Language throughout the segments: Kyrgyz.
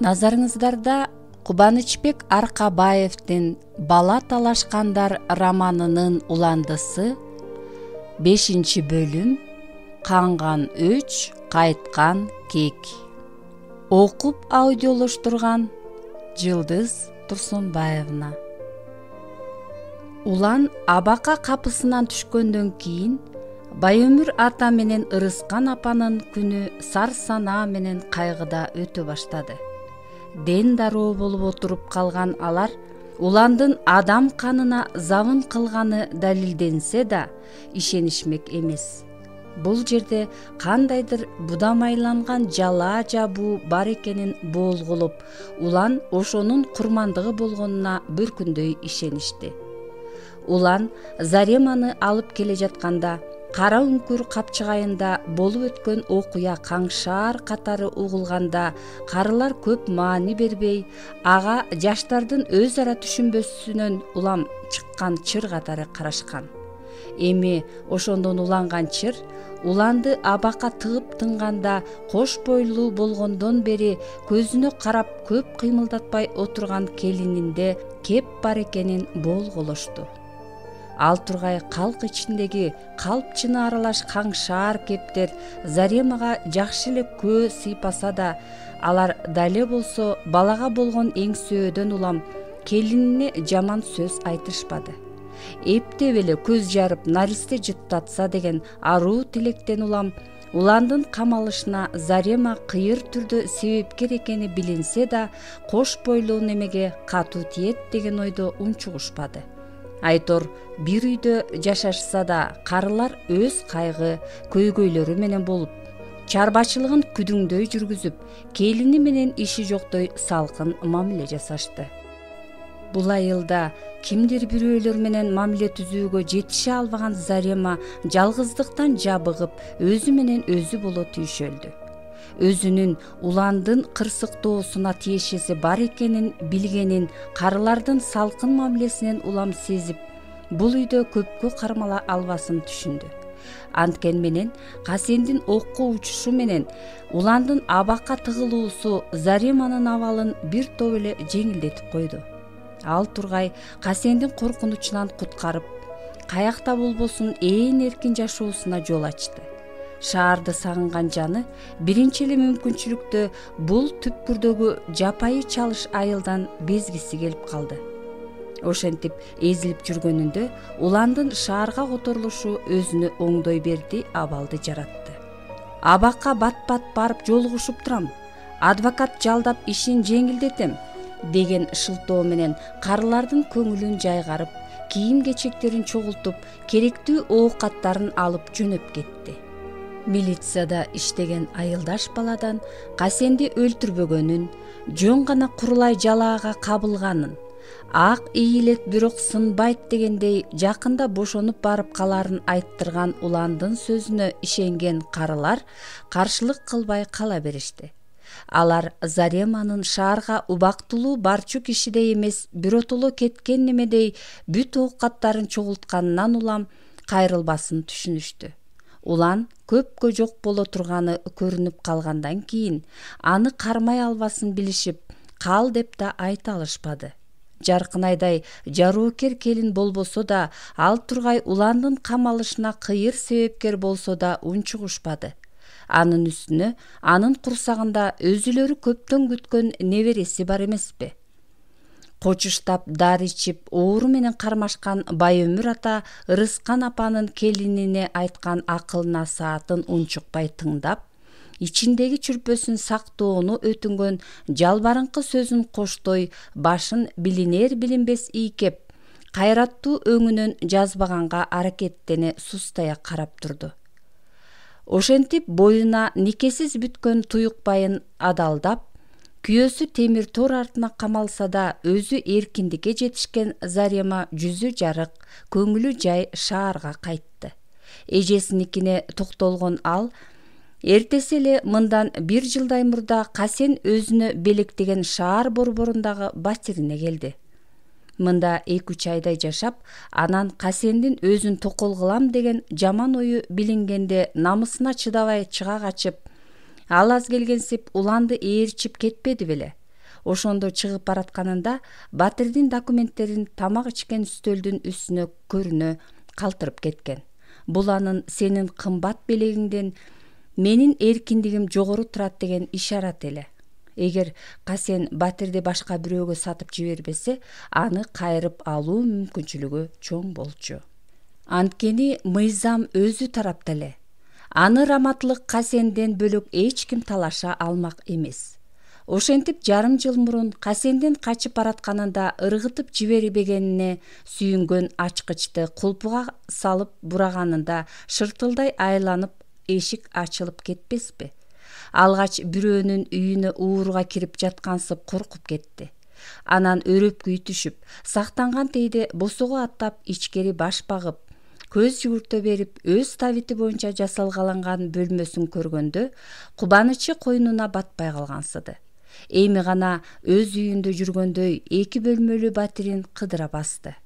Назарыңыздарда Кубанычбек Аркабаевдин «Бала талашкандар» романынын уландысы 5 бөлүм «Канган өч, кайткан кек». Окуп аудиолоштурган Жылдыз Турсунбаевна. Улан абака капысынан түшкөндөн кийин Байөмүр ата менен Ырыскан апанын күнү сар-санаа менен кайгыда өтө баштады. Ден дароо болуп отуруп калган алар Уландын адам канына забын кылганы далилденсе да ишенишмек эмес. Бул жерде кандайдыр будамайланган жалаа жабуу бар экенин болгулуп, Улан ошонун курмандыгы болгонуна бир күндөй ишеништи. Улан Зареманы алып келе жатканда Кара үңкүр капчыгайында болуп өткөн окуя каңшаар катары угулганда карылар көп маани бербей, ага жаштардын өз ара түшүнбөсүнөн улам чыккан чыр катары карашкан. Эми ошондон уланган чыр Уланды абакка тыгып тынганда кош бойлуу болгондон бери көзүнө карап көп кыймылдатпай отурган келининде кеп бар экенин болголошту. Ал тургай калк ичиндеги калпчыны аралаш каңшаар кептер Заремага жакшы эле көө сыйпаса да, алар дале болсо балага болгон эңсөөдөн улам келинине жаман сөз айтышпады. Эптеп эле көз жарып наристе жыттатса деген аруу тилектен улам Уландын камалышына Зарема кыйыр түрдө себепкер экени билинсе да, кош бойлуу немеге катуу тиет деген ойдо унчугушпады. Айтор бир үйдө жашашса да карылар өз кайгы, көйгөйлөрү менен болуп, чарбачылыгын күдүңдөй жүргүзүп, келини менен иши жоктой салкын мамиле жасашты. Бул айылда кимдир бирөөлөр менен мамиле түзүүгө жетише албаган Зарема жалгыздыктан жабыгып, өзү менен өзү боло түйшөлдү. Өзүнүн Уландын кырсыктоосуна тиешеси бар экенин билгенин карылардын салкын мамилесинен улам сезип, бул үйдө көпкө кармала албасын түшүндү. Анткен менен Касендин окко учушу менен Уландын абакка тыгылуусу Зареманын абалын бир топ эле жеңилдетип койду. Ал тургай Касендин коркунучунан куткарып, каякта болбосун ээн эркин жашоосуна жол ачты. Шаарды сагынган жаны биринчи эле мүмкүнчүлүктө бул түпкүрдөгү жапайы чалыш айылдан безгиси келип калды. Ошентип эзилип жүргөнүндө Уландын шаарга которулушу өзүнө оңдой берди, абалды жаратты. Абакка бат-бат барып жолугушуп турам, адвокат жалдап ишин жеңилдетем деген шылтоо менен карылардын көңүлүн жайгарып, кийим-кечектерин чогултуп, керектүү оокаттарын алып жөнөп кетти. Милицияда иштеген айылдаш баладан Касенди өлтүрбөгөнүн, жөн гана курулай жалаага кабылганын, ак ийилет бирок сынбайт дегендей жакында бошонуп барып каларын айттырган Уландын сөзүнө ишенген карылар каршылык кылбай кала беришти. Алар Зареманын шаарга убактылуу барчу кишидей эмес, биротоло кеткен немедей бүт оокаттарын чогултканынан улам кайрылбасын түшүнүштү. Улан көпкө жок боло турганы көрүнүп калгандан кийин аны кармай албасын билишип, кал деп да айта алышпады. Жаркынайдай жароокер келин болбосо да, ал тургай Уландын камалышына кыйыр себепкер болсо да унчугушпады. Анын үстүнө анын курсагында өзүлөрү көптөн күткөн небереси бар эмеспи? Кочуштап дар ичип, оору менен кармашкан Байөмүр ата Ырыскан апанын келинине айткан акыл насаатын унчукпай тыңдап, ичиндеги чүрпөсүн сактоону өтүнгөн жалбарыңкы сөзүн коштой башын билинер-билинбес ийкеп, кайраттуу өңүнөн жазбаганга аракеттене сустая карап турду. Ошентип боюна никесиз бүткөн туюкпайын адалдап, күйөөсү темир тор артына камалса да өзү эркиндикке жетишкен Зарема жүзү жарык, көңүлү жай шаарга кайтты. Эжесиникине токтолгон ал эртеси эле мындан 1 жылдай мурда Касен өзүнө белектеген шаар борборундагы батирине келди. Мында 2-3 айдай жашап, анан Касендин өзүн токол кылам деген жаман ою билингенде намысына чыдабай чыга качып, ал аз келгенсип уланды ээрчип кетпеди беле. Ошондо чыгып баратканында Батирдин документтерин тамак ичкен үстөлдүн үстүнө көрүнө калтырып кеткен. Бул анын сенин кымбат белегиңден менин эркиндигим жогору турат деген ишарат эле. Эгер Касен Батирди башка бирөөгө сатып жибербесе, аны кайрып алуу мүмкүнчүлүгү чоң болчу. Анткени мыйзам өзү тарапта эле. Аны раматлык Касенден бөлөк эч ким талаша алмак эмес. Ошентип жарым жыл мурун Касендин качып баратканында ыргытып жибербегенине сүйүнгөн ачкычты кулпуга салып бураганында шыртылдай айланып эшик ачылып кетпеспи? Алгач бирөөнүн үйүнө ууруга кирип жаткансып коркуп кетти. Анан өрөпкүй түшүп, сактанган тейде босого аттап ичкери баш багып, көз жүгүртө берип, өз табити боюнча жасалгаланган бөлмөсүн көргөндө кубанычы койнуна батпай калгансыды. Эми гана өз үйүндө жүргөндөй 2 бөлмөлүү Батирин кыдыра басты.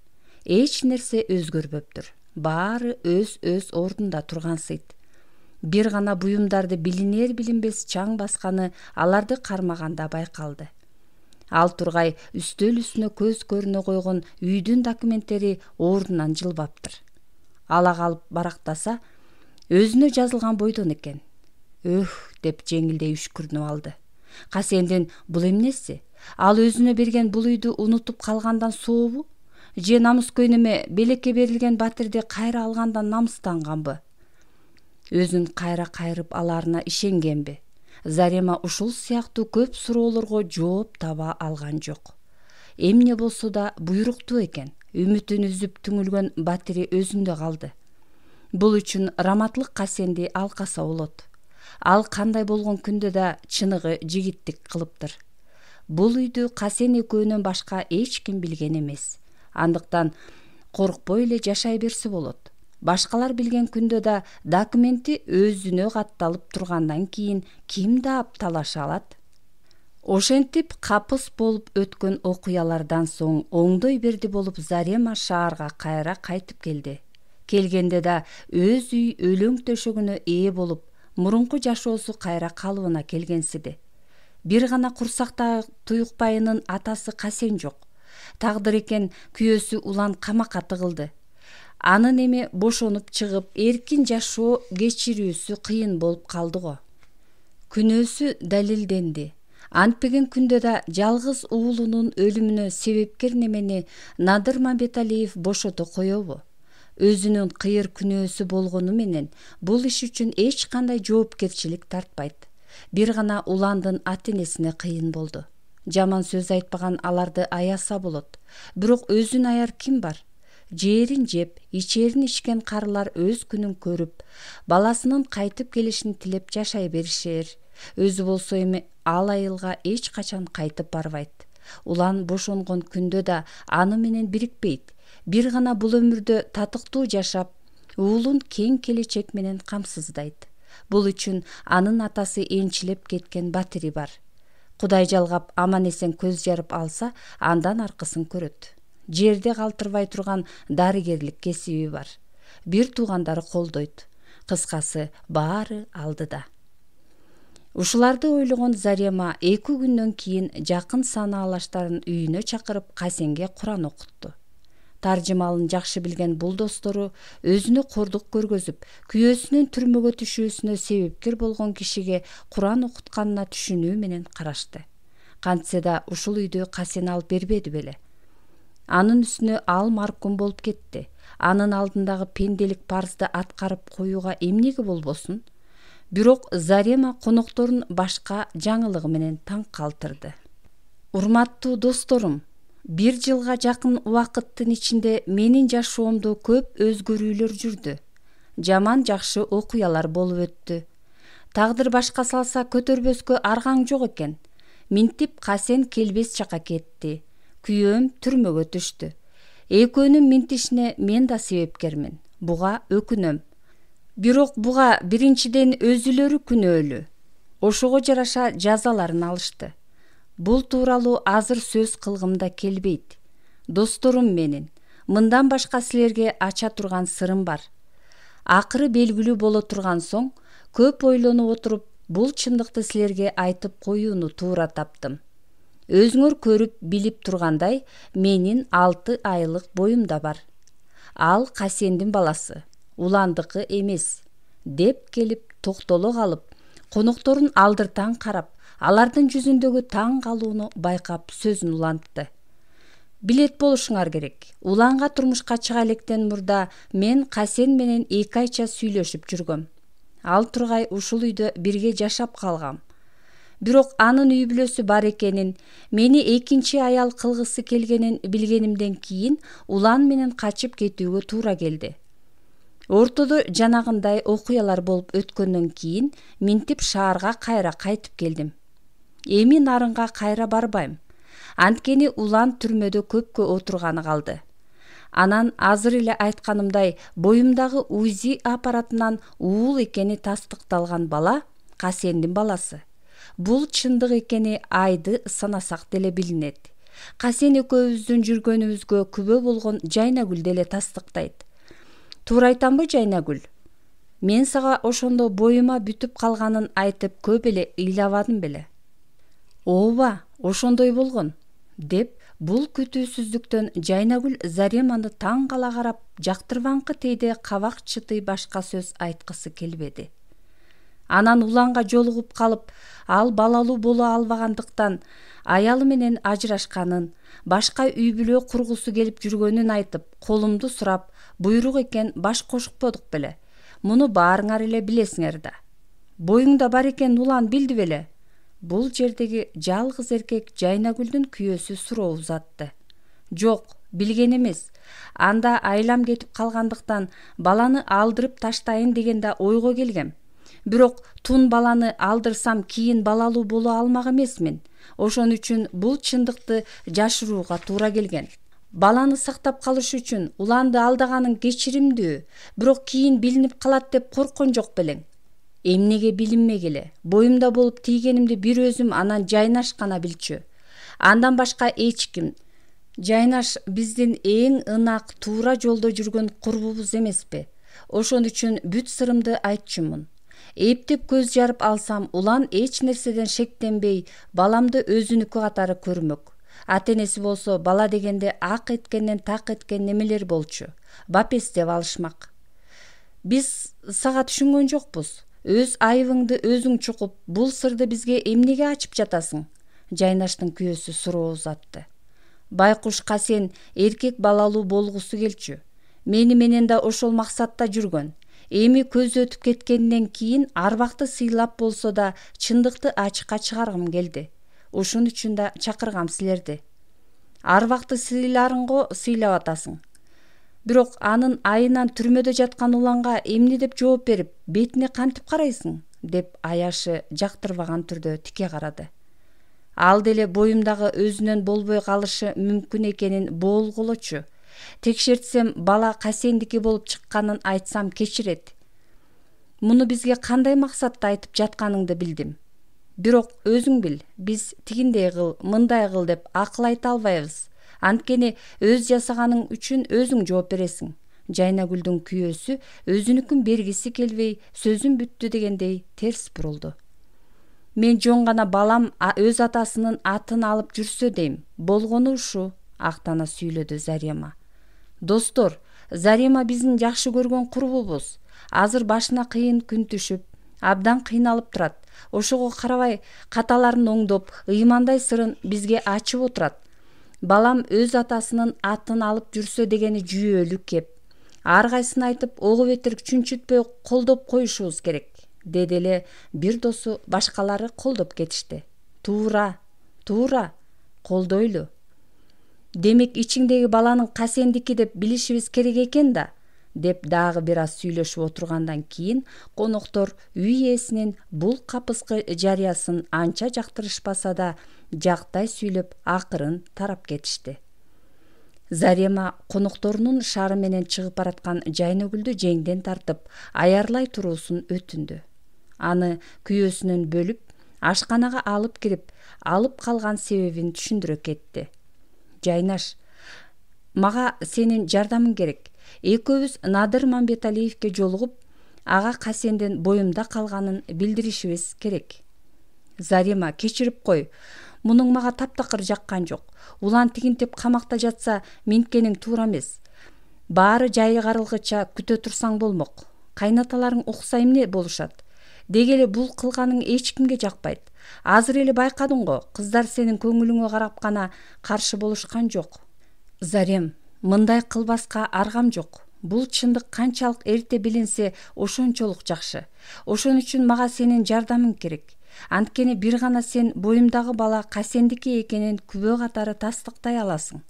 Эч нерсе өзгөрбөптүр. Баары өз ордунда тургансыйт. Бир гана буюмдарды билинер билинбес чаң басканы аларды кармаганда байкалды. Ал тургай үстөл үстүнө көз көрүнө койгон үйдүн документтери ордунан жылбаптыр. Ала калып барактаса, өзүнө жазылган бойдон экен. Деп жеңилдей үшкүрүнүп алды. Касендин бул эмнеси? Ал өзүнө берген бул үйдү унутуп калгандан сообу? Же намыскөй неме белекке берилген Батирди кайра алгандан намыстанганбы? Өзүн кайра кайрып аларына ишенгенби? Зарема ушул сыяктуу көп суроолорго жооп таба алган жок. Эмне болсо да буйруктуу экен. Үмүтүн үзүп түңүлгөн Батири өзүндө калды. Бул үчүн раматлык Касенди алкаса болот. Ал кандай болгон күндө да чыныгы жигиттик кылыптыр. Бул үйдү Касен экөөнөн башка эч ким билген эмес. Андыктан коркпой эле жашай берсе болот. Башкалар билген күндө да документи өзүнө катталып тургандан кийин ким даап талаша алат? Ошентип капыс болуп өткөн окуялардан соң оңдой берди болуп Зарема шаарга кайра кайтып келди. Келгенде да өз үй өлөң төшөгүнө ээ болуп, мурунку жашоосу кайра калыбына келгенсиди. Бир гана курсакта туюкпайынын атасы Касен жок. Тагдыр экен күйөөсү улан камакка тыгылды. Анын эми бошонуп чыгып, эркин жашоо кечирүүсү кыйын болуп калды го. Күнөөсү далилденди. Антпеген күндө да жалгыз уулунун өлүмүнө себепкер немени Надыр Мамбеталиев бошото коёбу? Өзүнүн кыйыр күнөөсү болгону менен бул иш үчүн эч кандай жоопкерчилик тартпайт. Бир гана уландын ата-энесине кыйын болду. Жаман сөз айтпаган аларды аяса болот. Бирок өзүн аяр ким бар? Жерин жеп, ичерин ичкен карылар өз күнүн көрүп, баласынын кайтып келишин тилеп жашай беришер. Өзү болсо эми ал айылга эч качан кайтып барбайт. Улан бошонгон күндө да аны менен бирикпейт. Бир гана бул өмүрдө татыктуу жашап, уулун кең келечек менен камсыздайт. Бул үчүн анын атасы энчилеп кеткен Батири бар. Кудай жалгап аман эсен көз жарып алса, андан аркысын көрөт. Жерде калтырбай турган дарыгерлик кесиби бар. Бир туугандары колдойт. Кыскасы баары алдыда. Ушуларды ойлогон Зарема 2 күндөн кийин жакын санаалаштарын үйүнө чакырып Касенге Куран окутту. Таржымалын жакшы билген бул достору өзүнө кордук көргөзүп, күйөөсүнүн түрмөгө түшүүсүнө себепкер болгон кишиге Куран окутканына түшүнүү менен карашты. Кантсе да ушул үйдү Касен алып бербеди беле. Анын үстүнө ал маркум болуп кетти. Анын алдындагы пенделик парзды аткарып коюуга эмнеге болбосун? Бирок Зарема конокторун башка жаңылыгы менен таң калтырды. Урматтуу досторум, 1 жылга жакын убакыттын ичинде менин жашоомдо көп өзгөрүүлөр жүрдү. Жаман жакшы окуялар болуп өттү. Тагдыр башка салса көтөрбөскө аргаң жок экен. Минтип Касен келбес жака кетти. Күйөөм түрмөгө түштү. Экөөнүн минтишине мен да себепкермин. Буга өкүнөм. Бирок буга биринчиден өзүлөрү күнөөлүү. Ошого жараша жазаларын алышты. Бул тууралуу азыр сөз кылгым да келбейт. Досторум менин, мындан башка силерге ача турган сырым бар. Акыры белгилүү боло турган соң, көп ойлонуп отуруп, бул чындыкты силерге айтып коюуну туура таптым. Өзүңөр көрүп билип тургандай, менин 6 айлык боюм да бар. Ал Касендин баласы, уландыкы эмес, деп келип токтоло калып, конокторун алдыртан карап, алардын жүзүндөгү таң калууну байкап сөзүн улантты. Билет болушуңар керек. Уланга турмушка чыга электен мурда мен Касен менен 2 айча сүйлөшүп жүргөм. Ал тургай ушул үйдө бирге жашап калгам. Бирок анын үй бүлөсү бар экенин, мени экинчи аял кылгысы келгенин билгенимден кийин улан менен качып кетүүгө туура келди. Ортодо жанагындай окуялар болуп өткөндөн кийин минтип шаарга кайра кайтып келдим. Эми нарынга кайра барбайм. Анткени улан түрмөдө көпкө отурганы калды. Анан азыр эле айтканымдай боюмдагы УЗИ аппаратынан уул экени тастыкталган бала Касендин баласы. Бул чындык экени айды санасак деле билинет. Касен экөөбүздүн жүргөнүбүзгө күбө болгон Жайнагүл деле тастыктайт. Туура айтамбы, Жайнагүл? Мен сага ошондо боюма бүтүп калганын айтып көп эле ыйлабадым беле? Ооба, ошондой болгон, деп бул күтүүсүздүктөн Жайнагүл Зареманы таң кала карап, жактырбаңкы тийде кабак чытый башка сөз айткысы келбеди. Анан уланга жолугуп калып, ал балалуу боло албагандыктан аялы менен ажырашканын, башка үй бүлө кургусу келип жүргөнүн айтып, колумду сурап, буйрук экен баш кошупподук беле. Муну баарыңар эле билесиңер да. Боюңда бар экен улан билди беле? Бул жердеги жалгыз эркек Жайнагүлдүн күйөөсү суроо узатты. Жок, билген эмес. Анда айлам кетип калгандыктан баланы алдырып таштайын деген да ойго келгем. Бирок тун баланы алдырсам кийин балалуу боло алмак эмесмин. Ошон үчүн бул чындыкты жашырууга туура келген. Баланы сактап калыш үчүн уланды алдаганың кечиримдүү, бирок кийин билинип калат деп корккон жок белең. Эмнеге билинмегиле? Боюмда болуп тийгенимди бир өзүм, анан Жайнаш гана билчү. Андан башка эч ким. Жайнаш биздин эң ынак, туура жолдо жүргөн курбубуз эмеспи? Ошон үчүн бүт сырымды айтчумун. Эптеп көз жарып алсам, улан эч нерседен шектенбей, баламды өзүнүкү катары көрмөк. Ата-энеси болсо бала дегенде ак эткенден так эткен немелер болчу. Бапес деп алышмак. Биз сага түшүнгөн жокпуз. Өз айыбыңды өзүң чукуп, бул сырды бизге эмнеге ачып жатасың? Жайнаштын күйөөсү суроо узатты. Байкуш Касен эркек балалуу болгусу келчү. Мени менен да ошол максатта жүргөн. Эми көз өтүп кеткенден кийин арбакты сыйлап болсо да чындыкты ачыкка чыгаргым келди. Ушун үчүн да чакыргам силерди. Арбакты сыйларыңго сыйлап атасың. Бирок анын айынан түрмөдө жаткан уланга эмне деп жооп берип, бетине кантип карайсың? Деп аяшы жактырбаган түрдө тике карады. Ал деле боюмдагы өзүнөн болбой калышы мүмкүн экенин болгулочу. Текшертсем бала Касендики болуп чыкканын айтсам кечирет. Муну бизге кандай максатта айтып жатканыңды билдим. Бирок өзүң бил, биз тигиндей кыл, мындай кыл деп акыл айта албайбыз. Анткени өз жасаганың үчүн өзүң жооп бересиң. Жайнагүлдүн күйөөсү өзүнүкүн бергиси келбей, сөзүм бүттү дегендей терс бурулду. Мен жон гана балам өз атасынын атын алып жүрсө дейм. Болгону ушу, актана сүйлөдү Зарема. Достор, Зарема биздин жакшы көргөн курбубуз. Азыр башына кыйын күн түшүп, абдан кыйналып турат. Ошого карабай каталарын оңдоп, ыймандай сырын бизге ачып отурат. Балам өз атасынын атын алып жүрсө дегени жүйөлүк кеп. Ар кайсын айтып, ого бетер чүнчүтпөй колдоп коюшубуз керек. Деди эле бир досу башкалары колдоп кетишти. Туура, колдойлу. Демек ичиңдеги баланын Касендики деп билишибиз керек экен да, деп дагы бир аз сүйлөшүп отургандан кийин коноктор үй ээсинин бул капыскы жарыясын анча жактырышпаса да жактай сүйлөп акырын тарап кетишти. Зарема конокторунун шаары менен чыгып бараткан Жайнагүлдү жеңден тартып, аярлай туруусун өтүндү. Аны күйөөсүнөн бөлүп, ашканага алып кирип, алып калган себебин түшүндүрө кетти. Жайнаш, Мага сенин жардамың керек. Экөөбүз Надыр Мамбеталиевке жолугуп, ага Касендин боюмда калганын билдиришибиз керек. Зарема, кечирип кой. Мунуң мага таптакыр жаккан жок. Улан тигинтип камакта жатса, менткениң туура эмес. Баары жайыгарылгыча күтө турсаң болмок. Кайнаталарың укса эмне болушат? Деги эле бул кылганың эч кимге жакпайт. Азыр эле байкадың го, кыздар сенин көңүлүңө карап гана каршы болушкан жок. Зарем, мындай кылбаска аргам жок. Бул чындык канчалык эрте билинсе, ошончолук жакшы. Ошон үчүн мага сенин жардамың керек. Анткени бир гана сен боюмдагы бала Касендики экенин күбө катары тастыктай аласың.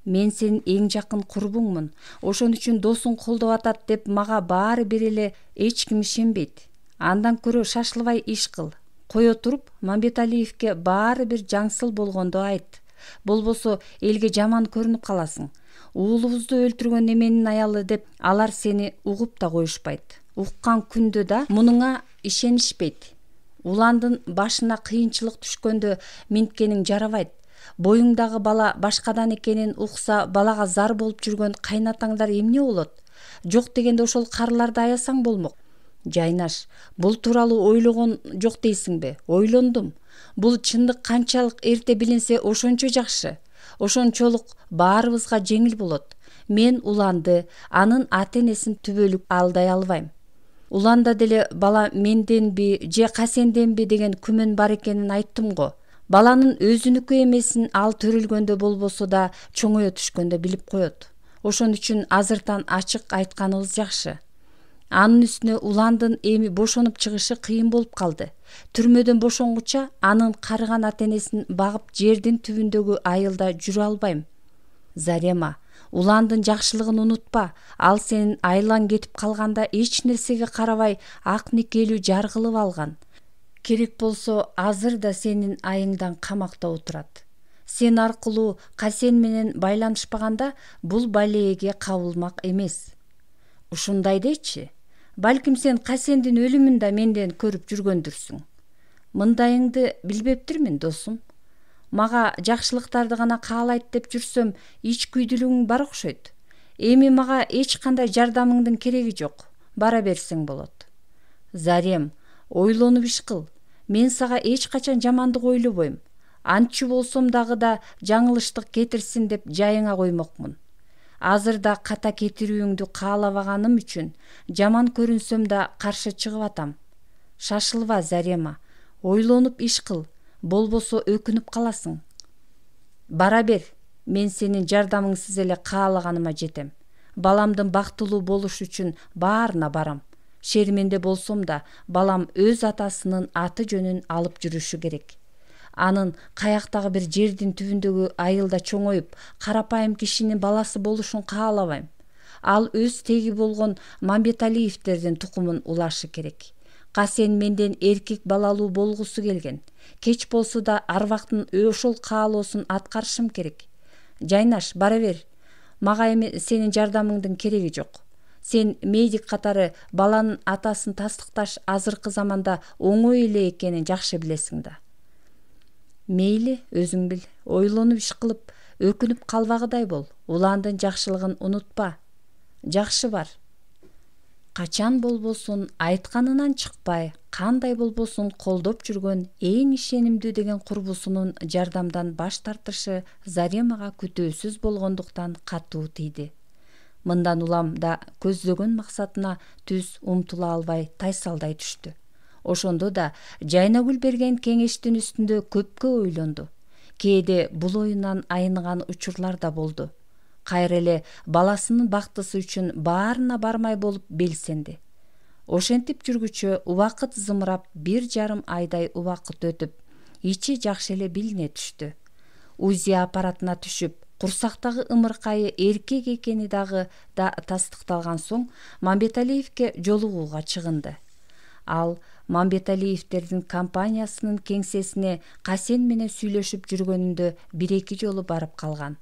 Мен сенин эң жакын курбуңмун. Ошон үчүн досуң колдоп атат деп мага баары бир эле эч ким ишенбейт. Андан көрө шашылбай иш кыл. Кое туруп, Мамбеталиевке баары бир жаңсыл болгондо айт. Болбосо элге жаман көрүнүп каласың. Уулубузду өлтүргөн эменин аялы деп алар сени угуп да коюшпайт. Уккан күндө да мунуңа ишенишпейт. Уландын башына кыйынчылык түшкөндө менткениң жарабайт. Боюңдагы бала башкадан экенин укса, балага зар болуп жүргөн кайнатаңдар эмне болот? Жок дегенде ошол карыларды аясаң болмок. Жайнаш, бул тууралуу ойлогон жок дейсиңби? Ойлондум. Бул чындык канчалык эрте билинсе, ошончо жакшы. Ошончолук баарыбызга жеңил болот. Мен Уланды, анын ата-энесин түбөлүк алдай албайм. Уланда деле бала менденби же Касенденби деген күмөн бар экенин айттым го. Баланын өзүнүкү эмесин ал төрөлгөндө болбосо да чоңое түшкөндө билип коет. Ошон үчүн азыртан ачык айтканыбыз жакшы. Анын үстүнө Уландын эми бошонуп чыгышы кыйын болуп калды. Түрмөдөн бошонгуча анын карыган ата-энесин багып жердин түбүндөгү айылда жүрө албайм. Зарема, Уландын жакшылыгын унутпа. Ал сенин айылаң кетип калганда эч нерсеге карабай ак никелүү жар кылып алган. Керек болсо азыр да сенин айыңдан камакта отурат. Сен аркылуу Касен менен байланышпаганда бул балееге кабылмак эмес. Ушундай дечи, балким сен Касендин өлүмүн да менден көрүп жүргөндүрсүң. Мындайыңды билбептирмин, досум. Мага жакшылыктарды гана каалайт деп жүрсөм, ич күйдүлүгүң бар окшойт. Эми мага эч кандай жардамыңдын кереги жок. Бара берсең болот. Зарем, ойлонуп иш кыл. Мен сага эч качан жамандык ойлобойм. Антчы болсом дагы да жаңылыштык кетирсин деп жайыңа коймокмун. Азыр да ката кетирүүңдү каалабаганым үчүн жаман көрүнсөм да каршы чыгып атам. Шашылба, Зарема. Ойлонуп иш кыл. Болбосо өкүнүп каласың. Бара бер. Мен сенин жардамыңсыз эле каалаганыма жетем. Баламдын бактылуу болушу үчүн баарына барам. Шерменде болсом да балам өз атасынын аты жөнүн алып жүрүшү керек. Анын каяктагы бир жердин түбүндөгү айылда чоңоюп, карапайым кишинин баласы болушун каалабайм. Ал өз теги болгон Мамбеталиевтердин тукумун улашы керек. Касен менден эркек балалуу болгусу келген. Кеч болсо да арбактын ошол каалоосун аткарышым керек. Жайнаш, бара бер. Мага эми сенин жардамыңдын кереги жок. Сен медик катары баланын атасын тастыкташ азыркы заманда оңой эле экенин жакшы билесиң да. Мейли, өзүң бил. Ойлонуп иш кылып, өкүнүп калбагыдай бол. Уландын жакшылыгын унутпа. Жакшы бар. Качан болбосун айтканынан чыкпай, кандай болбосун колдоп жүргөн эң ишенимдүү деген курбусунун жардамдан баш тартышы Заремага күтүүсүз болгондуктан катуу тийди. Мындан улам да көздөгөн максатына түз умтула албай тайсалдай түштү. Ошондо да Жайнагүл берген кеңештин үстүндө көпкө ойлонду. Кээде бул оюнан айныган учурлар да болду. Кайра эле баласынын бактысы үчүн баарына бармай болуп белсенди. Ошентип жүргүчө убакыт зымырап 1,5 айдай убакыт өтүп, ичи жакшы эле билине түштү. УЗИ аппаратына түшүп, курсактагы ымыркайы эркек экени дагы да тастыкталган соң Мамбеталиевке жолугууга чыгынды. Ал Мамбеталиевтердин компаниясынын кеңсесине Касен менен сүйлөшүп жүргөнүндө 1-2 жолу барып калган.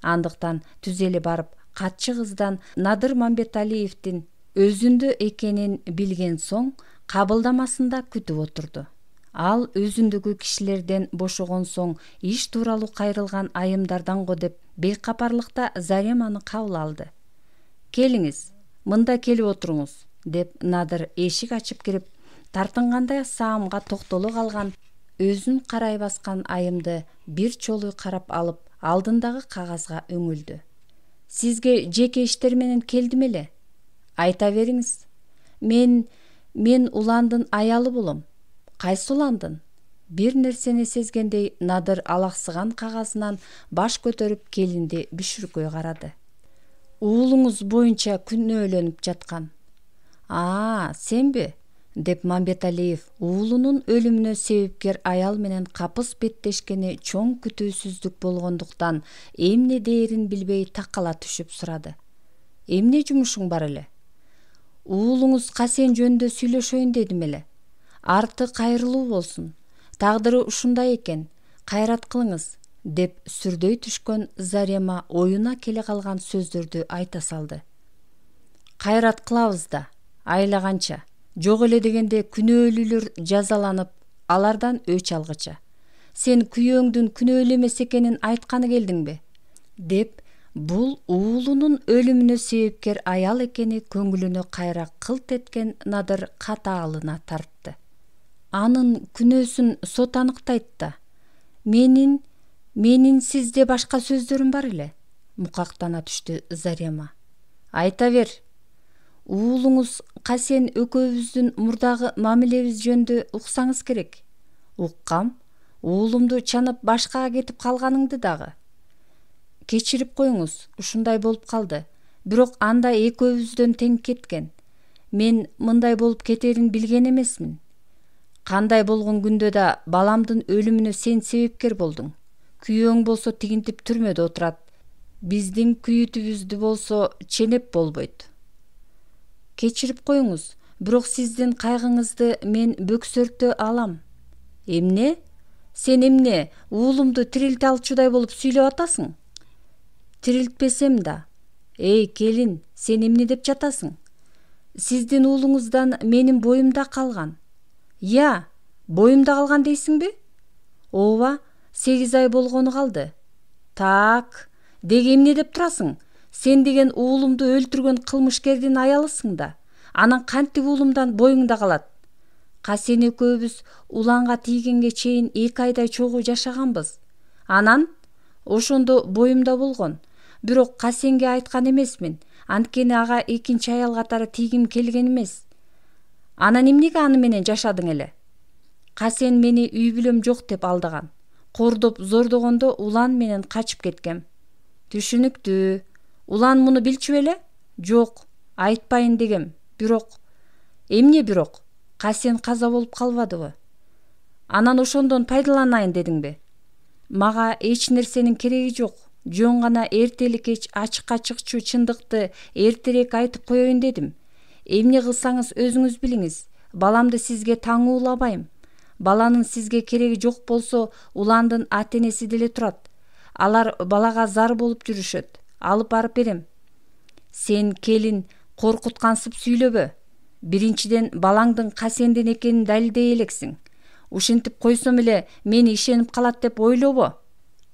Андыктан түз эле барып, катчы кыздан Надыр Мамбеталиевдин өзүндө экенин билген соң кабылдамасында күтүп отурду. Ал өзүндөгү кишилерден бошогон соң иш тууралуу кайрылган айымдардан го деп бейкапарлыкта Зареманы кабыл алды. Келиңиз, мында келип отуруңуз, деп Надыр эшик ачып кирип, тартынгандай саамга токтоло калган, өзүн карай баскан айымды бир чолуу карап алып, алдындагы кагазга өңүлдү. Сизге жеке иштер менен келдим эле. Айта бериңиз. Мен уландын аялы болом. Кайсы уландын? Бир нерсени сезгендей Надыр алаксыган кагазынан баш көтөрүп келинди бүшүркөй карады. Уулуңуз боюнча күнөөлөнүп жаткан. Сенби? Деп Мамбеталиев уулунун өлүмүнө себепкер аял менен капыс беттешкени чоң күтүүсүздүк болгондуктан эмне дээрин билбей такала түшүп сурады. Эмне жумушуң бар эле? Уулуңуз Касен жөнүндө сүйлөшөйүн дедим эле. Арты кайрылуу болсун. Тагдыры ушундай экен. Кайрат кылыңыз, деп сүрдөй түшкөн Зарема оюна келе калган сөздөрдү айта салды. Кайрат кылабыз да, айлаганча. Жок эле дегенде күнөөлүүлөр жазаланып, алардан өч алгыча. Сен күйөөңдүн күнөөлүү эмес экенин айтканы келдиңби? Деп бул уулунун өлүмүнө себепкер аял экени көңүлүнө кайра кылт эткен Надыр катаалына тартты. Анын күнөөсүн сот аныктайт да. Менин сизде башка сөздөрүм бар эле, мукактана түштү Зарема. Айта бер. Уулуңуз Касен экөөбүздүн мурдагы мамилебиз жөнүндө уксаңыз керек. Уккам. Уулумду чанып башкага кетип калганыңды дагы. Кечирип коюңуз, ушундай болуп калды. Бирок анда экөөбүздөн тең кеткен. Мен мындай болуп кетерин билген эмесмин. Кандай болгон күндө да баламдын өлүмүнө сен себепкер болдуң. Күйөөң болсо тигинтип түрмөдө отурат. Биздин күйүтүбүздү болсо ченеп болбойт. Кечирип коюңуз, бирок сиздин кайгыңызды мен бөксөртө алам. Эмне? Сен эмне уулумду тирилте алчудай болуп сүйлөп атасың? Тирилтпесем да. Эй, келин, сен эмне деп жатасың? Сиздин уулуңуздан менин боюмда калган. Я, боюмда калган дейсиңби? Ооба, 8 ай болгону калды. Так, деги эмне деп турасың? Сен деген уулумду өлтүргөн кылмышкердин аялысың да. Анан кантип уулумдан боюңда калат? Касен экөөбүз уланга тийгенге чейин 2 айдай чогуу жашаганбыз. Анан ошондо боюмда болгон. Бирок Касенге айткан эмесмин. Анткени ага экинчи аял катары тийгим келген эмес. Анан эмнеге аны менен жашадың эле? Касен мени үй бүлөм жок деп алдаган. Кордоп зордогондо улан менен качып кеткем. Түшүнүктүү. Улан муну билчү беле? Жок, айтпайын дегем. Бирок. Эмне бирок? Касен каза болуп калбадыбы? Анан ошондон пайдаланайын дедиңби? Мага эч нерсенин кереги жок. Жөн гана эртели кеч ачыкка чыкчу чындыкты эртерээк айтып коеюн дедим. Эмне кылсаңыз өзүңүз билиңиз. Баламды сизге таңуулабайм. Баланын сизге кереги жок болсо, уландын ата-энеси деле турат. Алар балага зар болуп жүрүшөт. Алып барып берем. Сен, келин, коркуткансып сүйлөбө. Биринчиден балаңдын Касенден экенин далилдей элексиң. Ушинтип койсом эле мени ишенип калат деп ойлобо.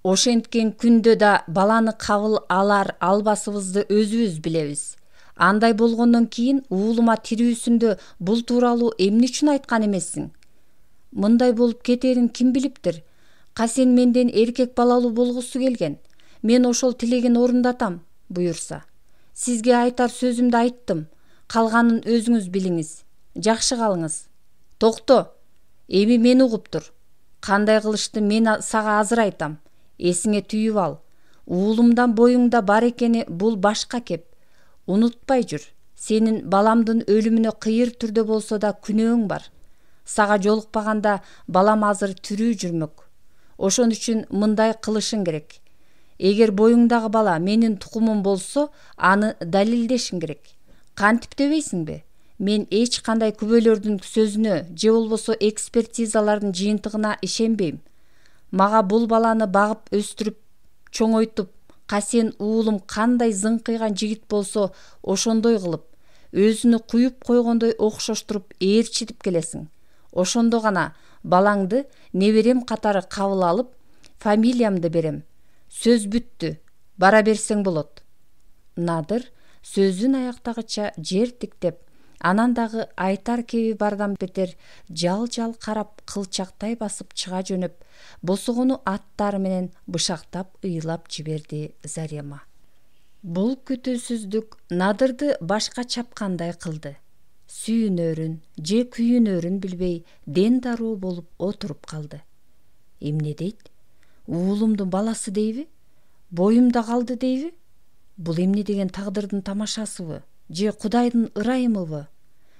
Ошенткен күндө да баланы кабыл алар албасыбызды өзүбүз билебиз. Андай болгондон кийин уулума тирүүсүндө бул тууралуу эмне үчүн айткан эмессиң? Мындай болуп кетерин ким билиптир? Касен менден эркек балалуу болгусу келген. Мен ошол тилегин орундатам, буюрса. Сизге айтар сөзүмдү айттым. Калганын өзүңүз билиңиз. Жакшы калыңыз. Токто. Эми мени угуп тур. Кандай кылышты мен сага азыр айтам. Эсиңе түйүп ал. Уулумдан боюңда бар экени бул башка кеп. Унутпай жүр. Сенин баламдын өлүмүнө кыйыр түрдө болсо да күнөөң бар. Сага жолукпаганда балам азыр тирүү жүрмөк. Ошон үчүн мындай кылышың керек. Эгер боюңдагы бала менин тукумум болсо, аны далилдешиң керек. Кантип дебейсиңби? Мен эч кандай күбөлөрдүн сөзүнө же болбосо экспертизалардын жыйынтыгына ишенбейм. Мага бул баланы багып өстүрүп, чоңойтуп, Касен уулум кандай зыңкыйган жигит болсо, ошондой кылып, өзүнү куюп койгондой окшоштуруп ээрчитип келесиң. Ошондо гана балаңды неберем катары кабыл алып, фамилиямды берем. Сөз бүттү, бара берсең болот. Надыр сөзүн аяктагыча жер тиктеп, анан дагы айтар кеби бардан бетер жал-жал карап кылчактай басып чыга жөнөп, босогону аттары менен бышактап ыйлап жиберди Зарема. Бул күтүүсүздүк Надырды башка чапкандай кылды. Сүйүнөрүн же күйүнөрүн билбей ден дароо болуп отуруп калды. Эмне дейт? Уулумдун баласы дейби? Боюмда калды дейби? Бул эмне деген тагдырдын тамашасыбы? Же Кудайдын ырайымыбы?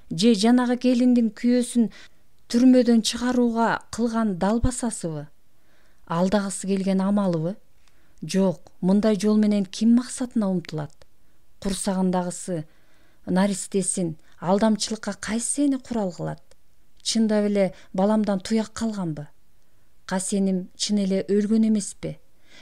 Же жанагы келиндин күйөөсүн түрмөдөн чыгарууга кылган далбасасыбы? Алдагысы келген амалыбы? Жок, мындай жол менен ким максатына умтулат? Курсагындагысы наристесин алдамчылыкка кайсы эне курал кылат? Чындап эле баламдан туяк калганбы? Касеним чын эле өлгөн эмеспи?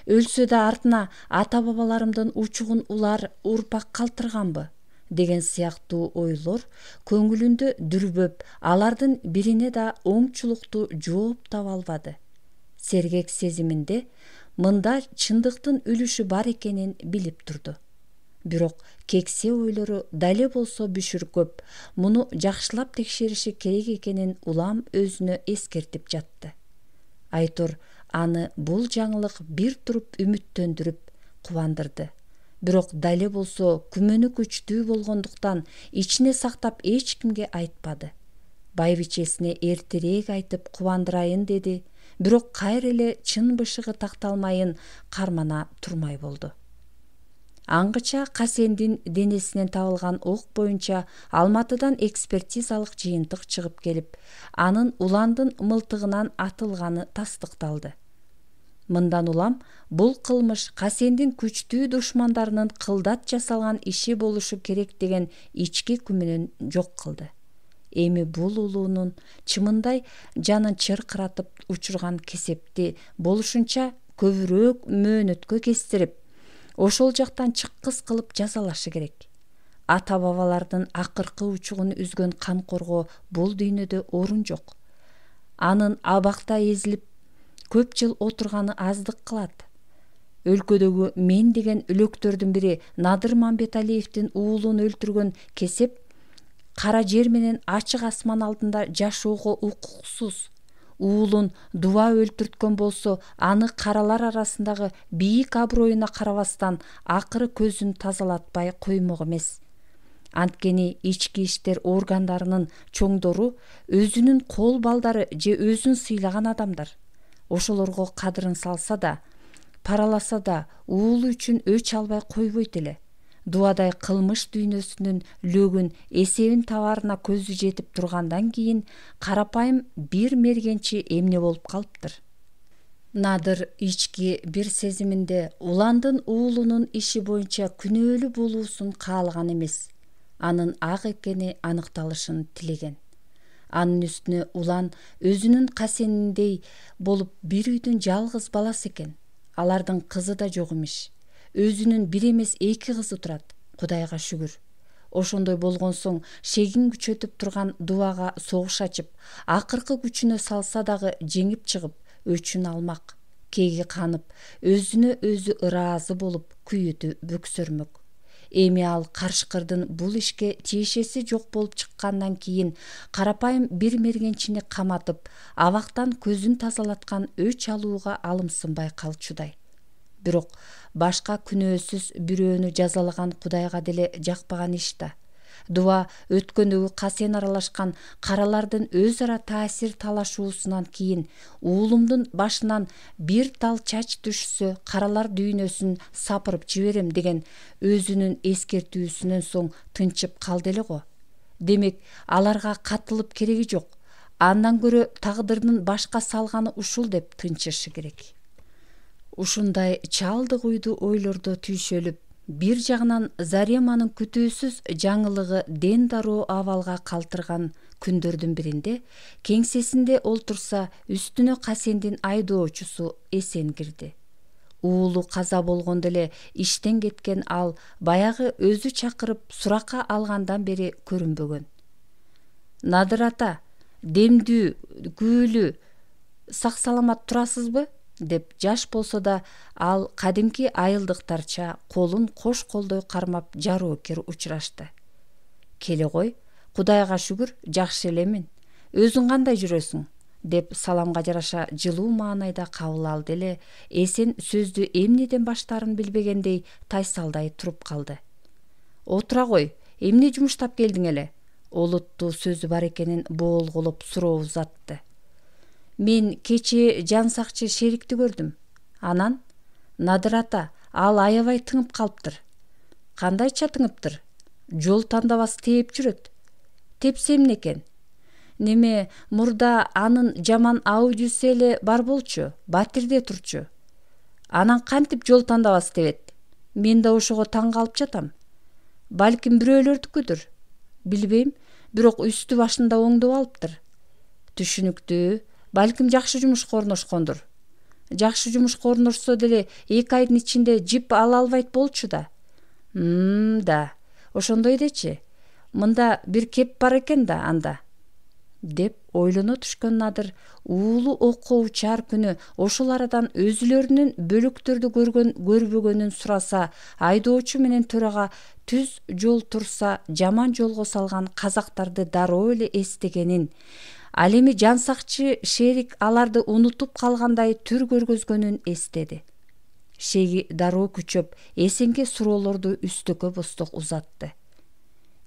Өлсө да артына ата-бабаларымдын учугун улар урпак калтырганбы? Деген сыяктуу ойлор көңүлүндө дүрбөп, алардын бирине да оңчулуктуу жооп таба албады. Сергек сезиминде мында чындыктын үлүшү бар экенин билип турду. Бирок кексе ойлору дале болсо бүшүркөп, муну жакшылап текшериши керек экенин улам өзүнө эскертип жатты. Айтор аны бул жаңылык бир туруп үмүттөндүрүп, кубандырды. Бирок дале болсо күмөнү күчтүү болгондуктан ичине сактап эч кимге айтпады. Байбичесине эртерээк айтып кубандырайын деди, бирок кайра эле чын бышыгы такталмайын кармана турмай болду. Аңгыча Касендин денесинен табылган ок боюнча Алматыдан экспертизалык жыйынтык чыгып келип, анын уландын мылтыгынан атылганы тастыкталды. Мындан улам бул кылмыш Касендин күчтүү душмандарынын кылдат жасалган иши болушу керек деген ички күмөнүн жок кылды. Эми бул улуунун чымындай жанын чыркыратып учурган кесепти болушунча көбүрөөк мөөнөткө кестирип, ошол жактан чыккыс кылып жазалашы керек. Ата-бабалардын акыркы учугун үзгөн камкорго бул дүйнөдө орун жок. Анын абакта эзилип көп жыл отурганы аздык кылат. Өлкөдөгү мен деген үлөктөрдүн бири Надыр Мамбеталиевдин уулун өлтүргөн кесеп кара жер менен ачык асман алдында жашоого укуксуз. Уулун дуа өлтүрткөн болсо, аны каралар арасындагы бийик аброюна карабастан акыры көзүн тазалатпай коймок эмес. Анткени ички иштер органдарынын чоңдору өзүнүн кол балдары же өзүн сыйлаган адамдар. Ошолорго кадырын салса да, параласа да, уулу үчүн өч албай койбойт эле. Дуадай кылмыш дүйнөсүнүн лөгүн эсебин табаарына көзү жетип тургандан кийин карапайым бир мергенчи эмне болуп калыптыр. Надыр ички бир сезиминде уландын уулунун иши боюнча күнөөлүү болуусун каалаган эмес, анын ак экени аныкталышын тилеген. Анын үстүнө улан өзүнүн Касениндей болуп бир үйдүн жалгыз баласы экен. Алардын кызы да жок имиш. Өзүнүн бир эмес эки кызы турат. Кудайга шүгүр. Ошондой болгон соң шегин күчөтүп турган дубага согуш ачып, акыркы күчүнө салса дагы жеңип чыгып, өчүн алмак. Кеги канып, өзүнө өзү ыраазы болуп, күйүтү бөксөрмөк. Эми ал карышкырдын бул ишке тиешеси жок болуп чыккандан кийин карапайым бир мергенчини каматып, абактан көзүн тазалаткан өч алууга алымсынбай калчудай. Бирок башка күнөөсүз бирөөнү жазалаган Кудайга деле жакпаган иш да. Дуа өткөндөгү Касен аралашкан каралардын өз ара таасир талашуусунан кийин уулумдун башынан бир тал чач түшсө каралар дүйнөсүн сапырып жиберем деген өзүнүн эскертүүсүнөн соң тынчып калды эле го. Демек, аларга катылып кереги жок. Андан көрө тагдырдын башка салганы ушул деп тынчышы керек. Ушундай чалдык уйду ойлордо түйшөлүп, бир жагынан Зареманын күтүүсүз жаңылыгы ден дароо абалга калтырган күндөрдүн биринде кеңсесинде олтурса үстүнө Касендин айдоочусу эсен кирди. Уулу каза болгондо эле иштен кеткен ал баягы өзү чакырып суракка алгандан бери көрүнбөгөн. Надыр ата, демдүү, күбөлүү, сак саламат турасызбы? Деп жаш болсо да ал кадимки айылдыктарча колун кош колдой кармап жароокер учурашты. Келе кой, Кудайга шүгүр, жакшы элемин. Өзүң кандай жүрөсүң? Деп саламга жараша жылуу маанайда кабыл алды эле Эсен сөздү эмнеден баштаарын билбегендей тайсалдай туруп калды. Отура кой, эмне жумуштап келдиң эле? Олуттуу сөзү бар экенин боолголоп суроо узатты. Мен кечээ жан сакчы Шерикти көрдүм. Анан Надыр ата, ал аябай тыңып калыптыр. Кандайча тыңыптыр? Жол тандабас тээп жүрөт. Тепсе эмне экен? Неме, мурда анын жаман аудиосу эле бар болчу, батирде турчу. Анан кантип жол тандабас тебет? Мен да ошого таң калып жатам. Балким бирөөлөрдүкүдүр. Билбейм, бирок үстү башында оңдоп алыптыр. Түшүнүктүү, балким жакшы жумушка орношкондур. Жакшы жумушка орношсо деле 2 айдын ичинде жип ала албайт болчу да. Да, ошондой дечи. Мында бир кеп бар экен да анда. Деп ойлоно түшкөн Надыр уулу окко учар күнү ошол арадан өзүлөрүнүн бөлөктөрдү көргөн көрбөгөнүн сураса, айдоочу менен төрага түз жол турса жаман жолго салган казактарды дароо эле эстегенин, ал эми жан сакчы Шерик аларды унутуп калгандай түр көргөзгөнүн эстеди. Шеги дароо күчөп, Эсенге суроолорду үстөккө босток узатты.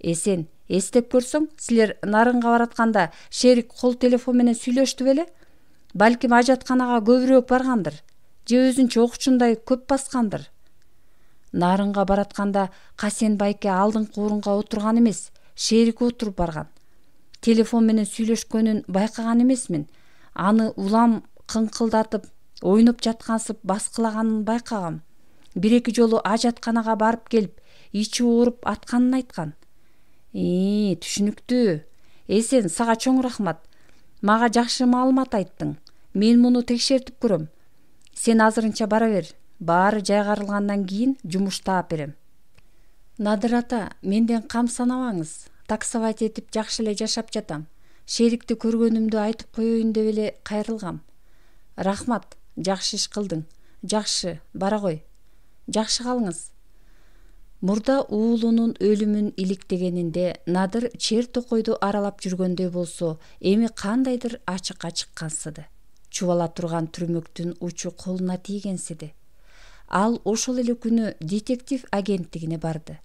Эсен, эстеп көрсөң, силер нарынга баратканда Шерик кол телефон менен сүйлөштү беле? Балким ажатканага көбүрөөк баргандыр, же өзүнчө окчундай көп баскандыр. Нарынга баратканда Касен байке алдыңкы орунга отурган эмес, Шерик отуруп барган. Телефон менен сүйлөшкөнүн байкаган эмесмин. Аны улам кыңкылдатып, ойноп жаткансып баскылаганын байкагам. 1-2 жолу ажатканага барып келип, ичи ооруп атканын айткан. Түшүнүктүү. Эсен, сага чоң рахмат. Мага жакшы маалымат айттың. Мен муну текшертип көрөм. Сен азырынча бара бер. Баары жайгарылгандан кийин жумуш таап берем. Надыр ата, менден кам санабаңыз. Таксовать этип жакшы эле жашап жатам. Шерикти көргөнүмдү айтып коеюн деп эле кайрылгам. Рахмат, жакшы иш кылдың. Жакшы, бара кой. Жакшы калыңыз. Мурда уулунун өлүмүн иликтегенинде Надыр чер токойду аралап жүргөндөй болсо, эми кандайдыр ачыкка чыккансыды. Чубала турган түрмөктүн учу колуна тийгенсиди. Ал ошол эле күнү детектив агенттигине барды.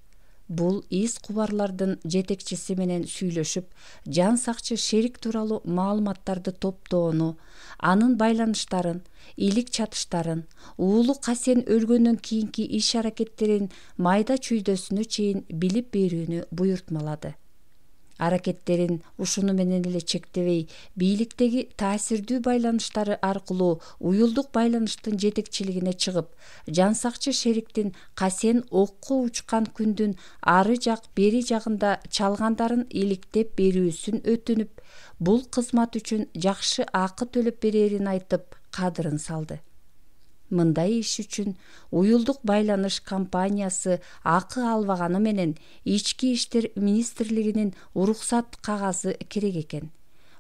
Бул из кубарлардын жетекчиси менен сүйлөшүп, жан сакчы Шерик тууралуу маалыматтарды топтоону, анын байланыштарын, илик чатыштарын, уулу Касен өлгөндөн кийинки иш-аракеттерин майда чүйдөсүнө чейин билип берүүнү буйртмалады. Аракеттерин ушуну менен эле чектебей, бийликтеги таасирдүү байланыштары аркылуу уюлдук байланыштын жетекчилигине чыгып, жан сакчы Шериктин Касен окко учкан күндүн ары жак бери жагында чалгандарын иликтеп берүүсүн өтүнүп, бул кызмат үчүн жакшы акы төлөп берерин айтып, кадырын салды. Мындай иш үчүн уюлдук байланыш компаниясы акы албаганы менен Ички иштер министрлигинин уруксат кагазы керек экен.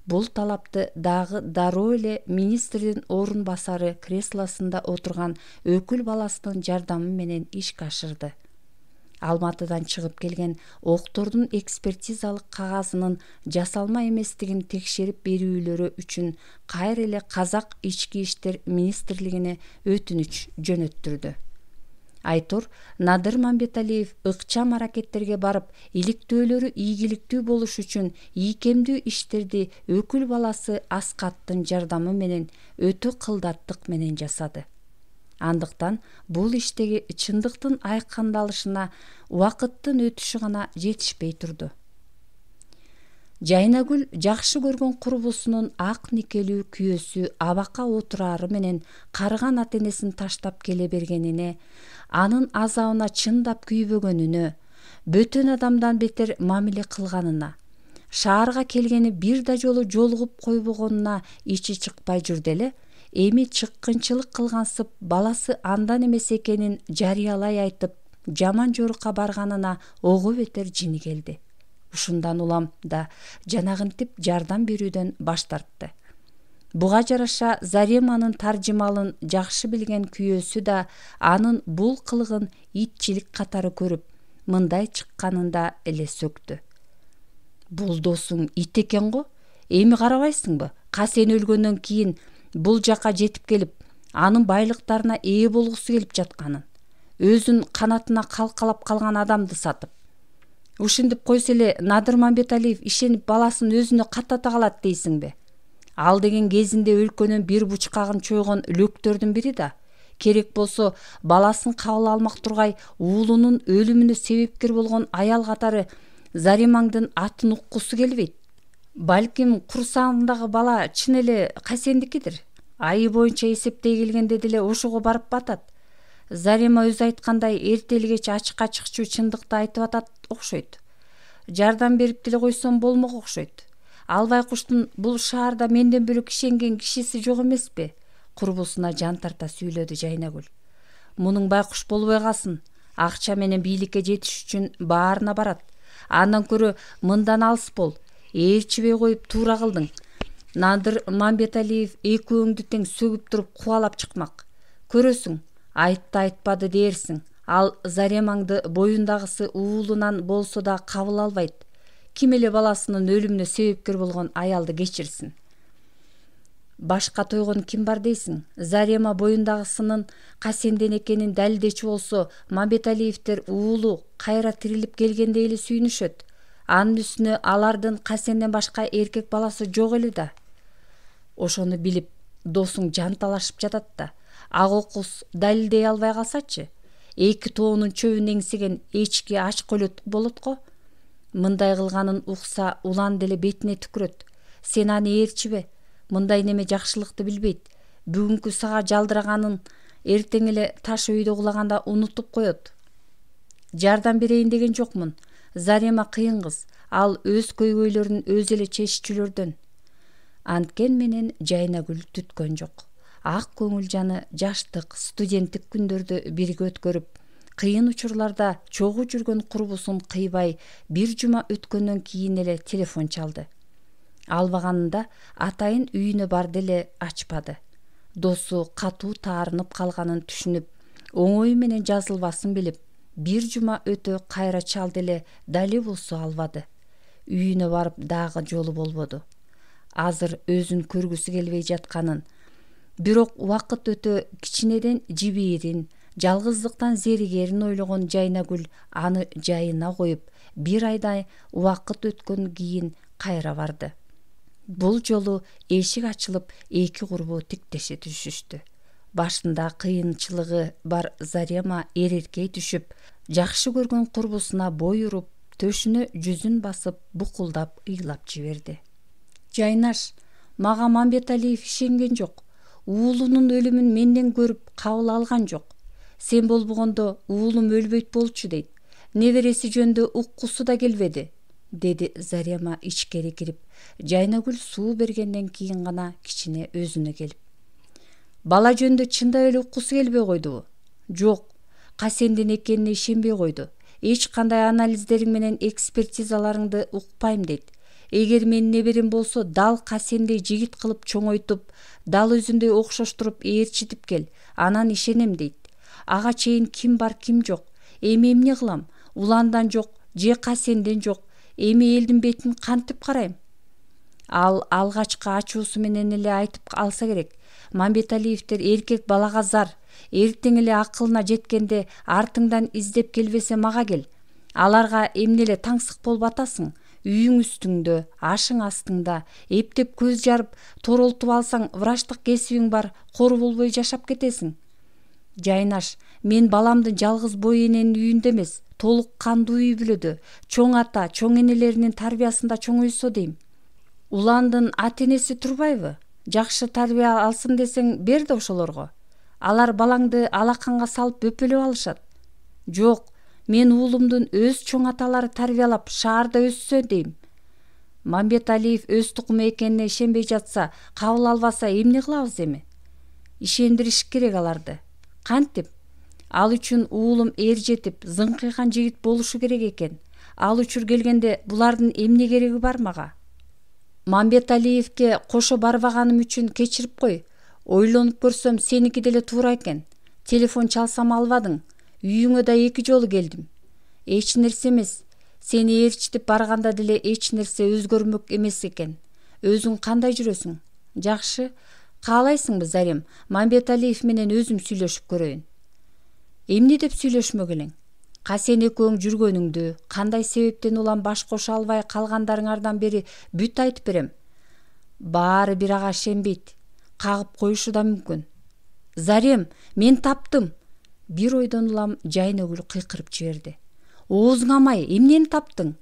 Бул талапты дагы дароо эле министрдин орун басары креслосунда отурган өкүл баласынын жардамы менен ишке ашырды. Алматыдан чыгып келген октордун экспертизалык кагазынын жасалма эместигин текшерип берүүлөрү үчүн кайра эле Казак Ички иштер министрлигине өтүнүч жөнөттүрдү. Айтор Надыр Мамбеталиев ыкчам аракеттерге барып, иликтөөлөрү ийгиликтүү болуш үчүн ийкемдүү иштерди өкүл баласы Аскаттын жардамы менен өтө кылдаттык менен жасады. Андыктан бул иштеги чындыктын айкындалышына убакыттын өтүшү гана жетишпей турду. Жайнагүл жакшы көргөн курбусунун ак никелүү күйөөсү абакка отурары менен карыган ата-энесин таштап келе бергенине, анын азабына чындап күйбөгөнүнө, бөтөн адамдан бетер мамиле кылганына, шаарга келгени бир да жолу жолугуп койбогонуна ичи чыкпай жүрдү эле, эми чыккынчылык кылгансып баласы андан эмес экенин жарыялай айтып, жаман жорукка барганына ого бетер жини келди. Ушундан улам да жанагынтип жардам берүүдөн баш тартты. Буга жараша Зареманын таржымалын жакшы билген күйөөсү да анын бул кылыгын итчилик катары көрүп, мындай чыкканында эле сөктү. Бул досуң ит экен го? Эми карабайсыңбы? Касен өлгөндөн кийин бул жака жетип келип, анын байлыктарына ээ болгусу келип жатканын. Өзүн канатына калкалап калган адамды сатып. Ушинтип койсо эле Надыр Мамбеталиев ишенип баласын өзүнө каттата калат дейсиңби? Ал деген кезинде өлкөнүн бир бучкагын чойгон лөктөрдүн бири да. Керек болсо баласын кабыл алмак тургай уулунун өлүмүнө себепкер болгон аял катары Заремаңдын атын уккусу келбейт. Балким курсагындагы бала чын эле Касендикидир. Айы боюнча эсептей келгенде деле ошого барып батат. Зарема өзү айткандай эртели кеч ачыкка чыкчу чындыкты айтып атат окшойт. Жардам берип деле койсом болмок окшойт. Ал байкуштун бул шаарда менден бөлөк ишенген кишиси жок эмеспи? Курбусуна жан тарта сүйлөдү Жайнагүл. Мунун байкуш болбой калсын. Акча менен бийликке жетиш үчүн баарына барат. Андан көрө мындан алыс бол. Ээрчибей коюп туура кылдың. Надыр Мамбеталиев экөөңдү тең сөгүп туруп кубалап чыкмак. Көрөсүң, айтты айтпады дээрсиң. Ал Заремаңды боюндагысы уулунан болсо да кабыл албайт. Ким эле баласынын өлүмүнө себепкер болгон аялды кечирсин. Башка тойгон ким бар дейсиң? Зарема боюндагысынын Касенден экенин далилдечи болсо, Мамбеталиевдер уулу кайра тирилип келгенде эле сүйүнүшөт. Анын үстүнө алардын Касенден башка эркек баласы жок эле да. Ошону билип, досуң жанталашып жатат да. Ак окус далилдей албай калсачы, эки тоонун чөбүн эңсеген эчки ач колет болот го. Мындай кылганын укса улан деле бетине түкүрөт. Сен аны ээрчибе. Мындай неме жакшылыкты билбейт. Бүгүнкү сага жалдыраганын эртең эле таш өйдө кулаганда унутуп коет. Жардам берейин деген жокмун. Зарема кыйын кыз. Ал өз көйгөйлөрүн өзү эле чеччүлөрдөн. Анткен менен Жайнагүл түткөн жок. Ак көңүл жаны жаштык, студенттик күндөрдү бирге өткөрүп, кыйын учурларда чогуу жүргөн курбусун кыйбай бир жума өткөндөн кийин эле телефон чалды. Албаганында атайын үйүнө барды эле ачпады. Досу катуу таарынып калганын түшүнүп, оңою менен жазылбасын билип, бир жума өтө кайра чалды эле дали болсо албады. Үйүнө барып дагы жолу болбоду. Азыр өзүн көргүсү келбей жатканын, бирок убакыт өтө кичинеден жибээрин, жалгыздыктан зеригерин ойлогон Жайнагүл аны жайына коюп, бир айдай убакыт өткөндөн кийин кайра барды. Бул жолу эшик ачылып, эки курбу тиктеше түшүштү. Башында кыйынчылыгы бар Зарема эреркей түшүп, жакшы көргөн курбусуна бой уруп, төшүнө жүзүн басып, букулдап ыйлап жиберди. Жайнаш, мага Мамбеталиев ишенген жок. Уулунун өлүмүн менден көрүп кабыл алган жок. Сен болбогондо уулум өлбөйт болчу дейт. Небереси жөнүндө уккусу да келбеди, деди Зарема ичкери кирип. Жайнагүл суу бергенден кийин гана кичине өзүнө келип. Бала жөнүндө чындап эле уккусу келбей койдубу? Жок, Касендин экенине ишенбей койду. Эч кандай анализдериң менен экспертизаларыңды укпайм дейт. Эгер менин неберем болсо, дал Касендей жигит кылып чоңойтуп, дал өзүндөй окшоштуруп ээрчитип кел, анан ишенем дейт. Ага чейин ким бар, ким жок. Эми эмне кылам? Уландан жок, же Касенден жок. Эми элдин бетин кантип карайм? Ал алгачкы ачуусу менен эле айтып алса керек. Мамбеталиевдер эркек балага зар. Эртең эле акылына жеткенде артыңдан издеп келбесе мага кел. Аларга эмне эле таңсык болуп атасың? Үйүң үстүңдө, ашың астыңда, эптеп көз жарып, торолтуп алсаң, врачтык кесибиң бар, кор болбой жашап кетесиң. Жайнаш, мен баламдын жалгыз бой эненин үйүндө эмес, толук кандуу үй бүлөдө, чоң ата, чоң энелеринин тарбиясында чоңойсо дейм. Уландын ата энеси турбайбы? Жакшы тарбия алсын десең, бер да ошолорго. Алар балаңды алаканга салып өпөлөп алышат. Жок, мен уулумдун өз чоң аталары тарбиялап шаарда өссө дейм. Мамбеталиев өз тукуму экенине ишенбей жатса, кабыл албаса эмне кылабыз эми? Ишендириш керек аларды. Кантип? Ал үчүн уулум эр жетип, зыңкыйган жигит болушу керек экен. Ал учур келгенде булардын эмне кереги бар мага? Мамбеталиевке кошо барбаганым үчүн кечирип кой. Ойлонуп көрсөм сеники деле туура экен. Телефон чалсам албадың. Үйүңө да 2 жолу келдим. Эч нерсе эмес. Сени ээрчитип барганда деле эч нерсе өзгөрмөк эмес экен. Өзүң кандай жүрөсүң? Жакшы. Каалайсыңбы, Зарем? Мамбеталиев менен өзүм сүйлөшүп көрөйүн. Эмне деп сүйлөшмөк элең? Сен экөөң жүргөнүңдү, кандай себептен улам баш кошо албай калгандарыңардан бери бүт айтып берем. Баары бир ага ишенбейт. Кагып коюшу да мүмкүн. Зарем, мен таптым. Бир ойдон улам жайнөгүл кыйкырып жиберди. Оозуңа май, эмнени таптың?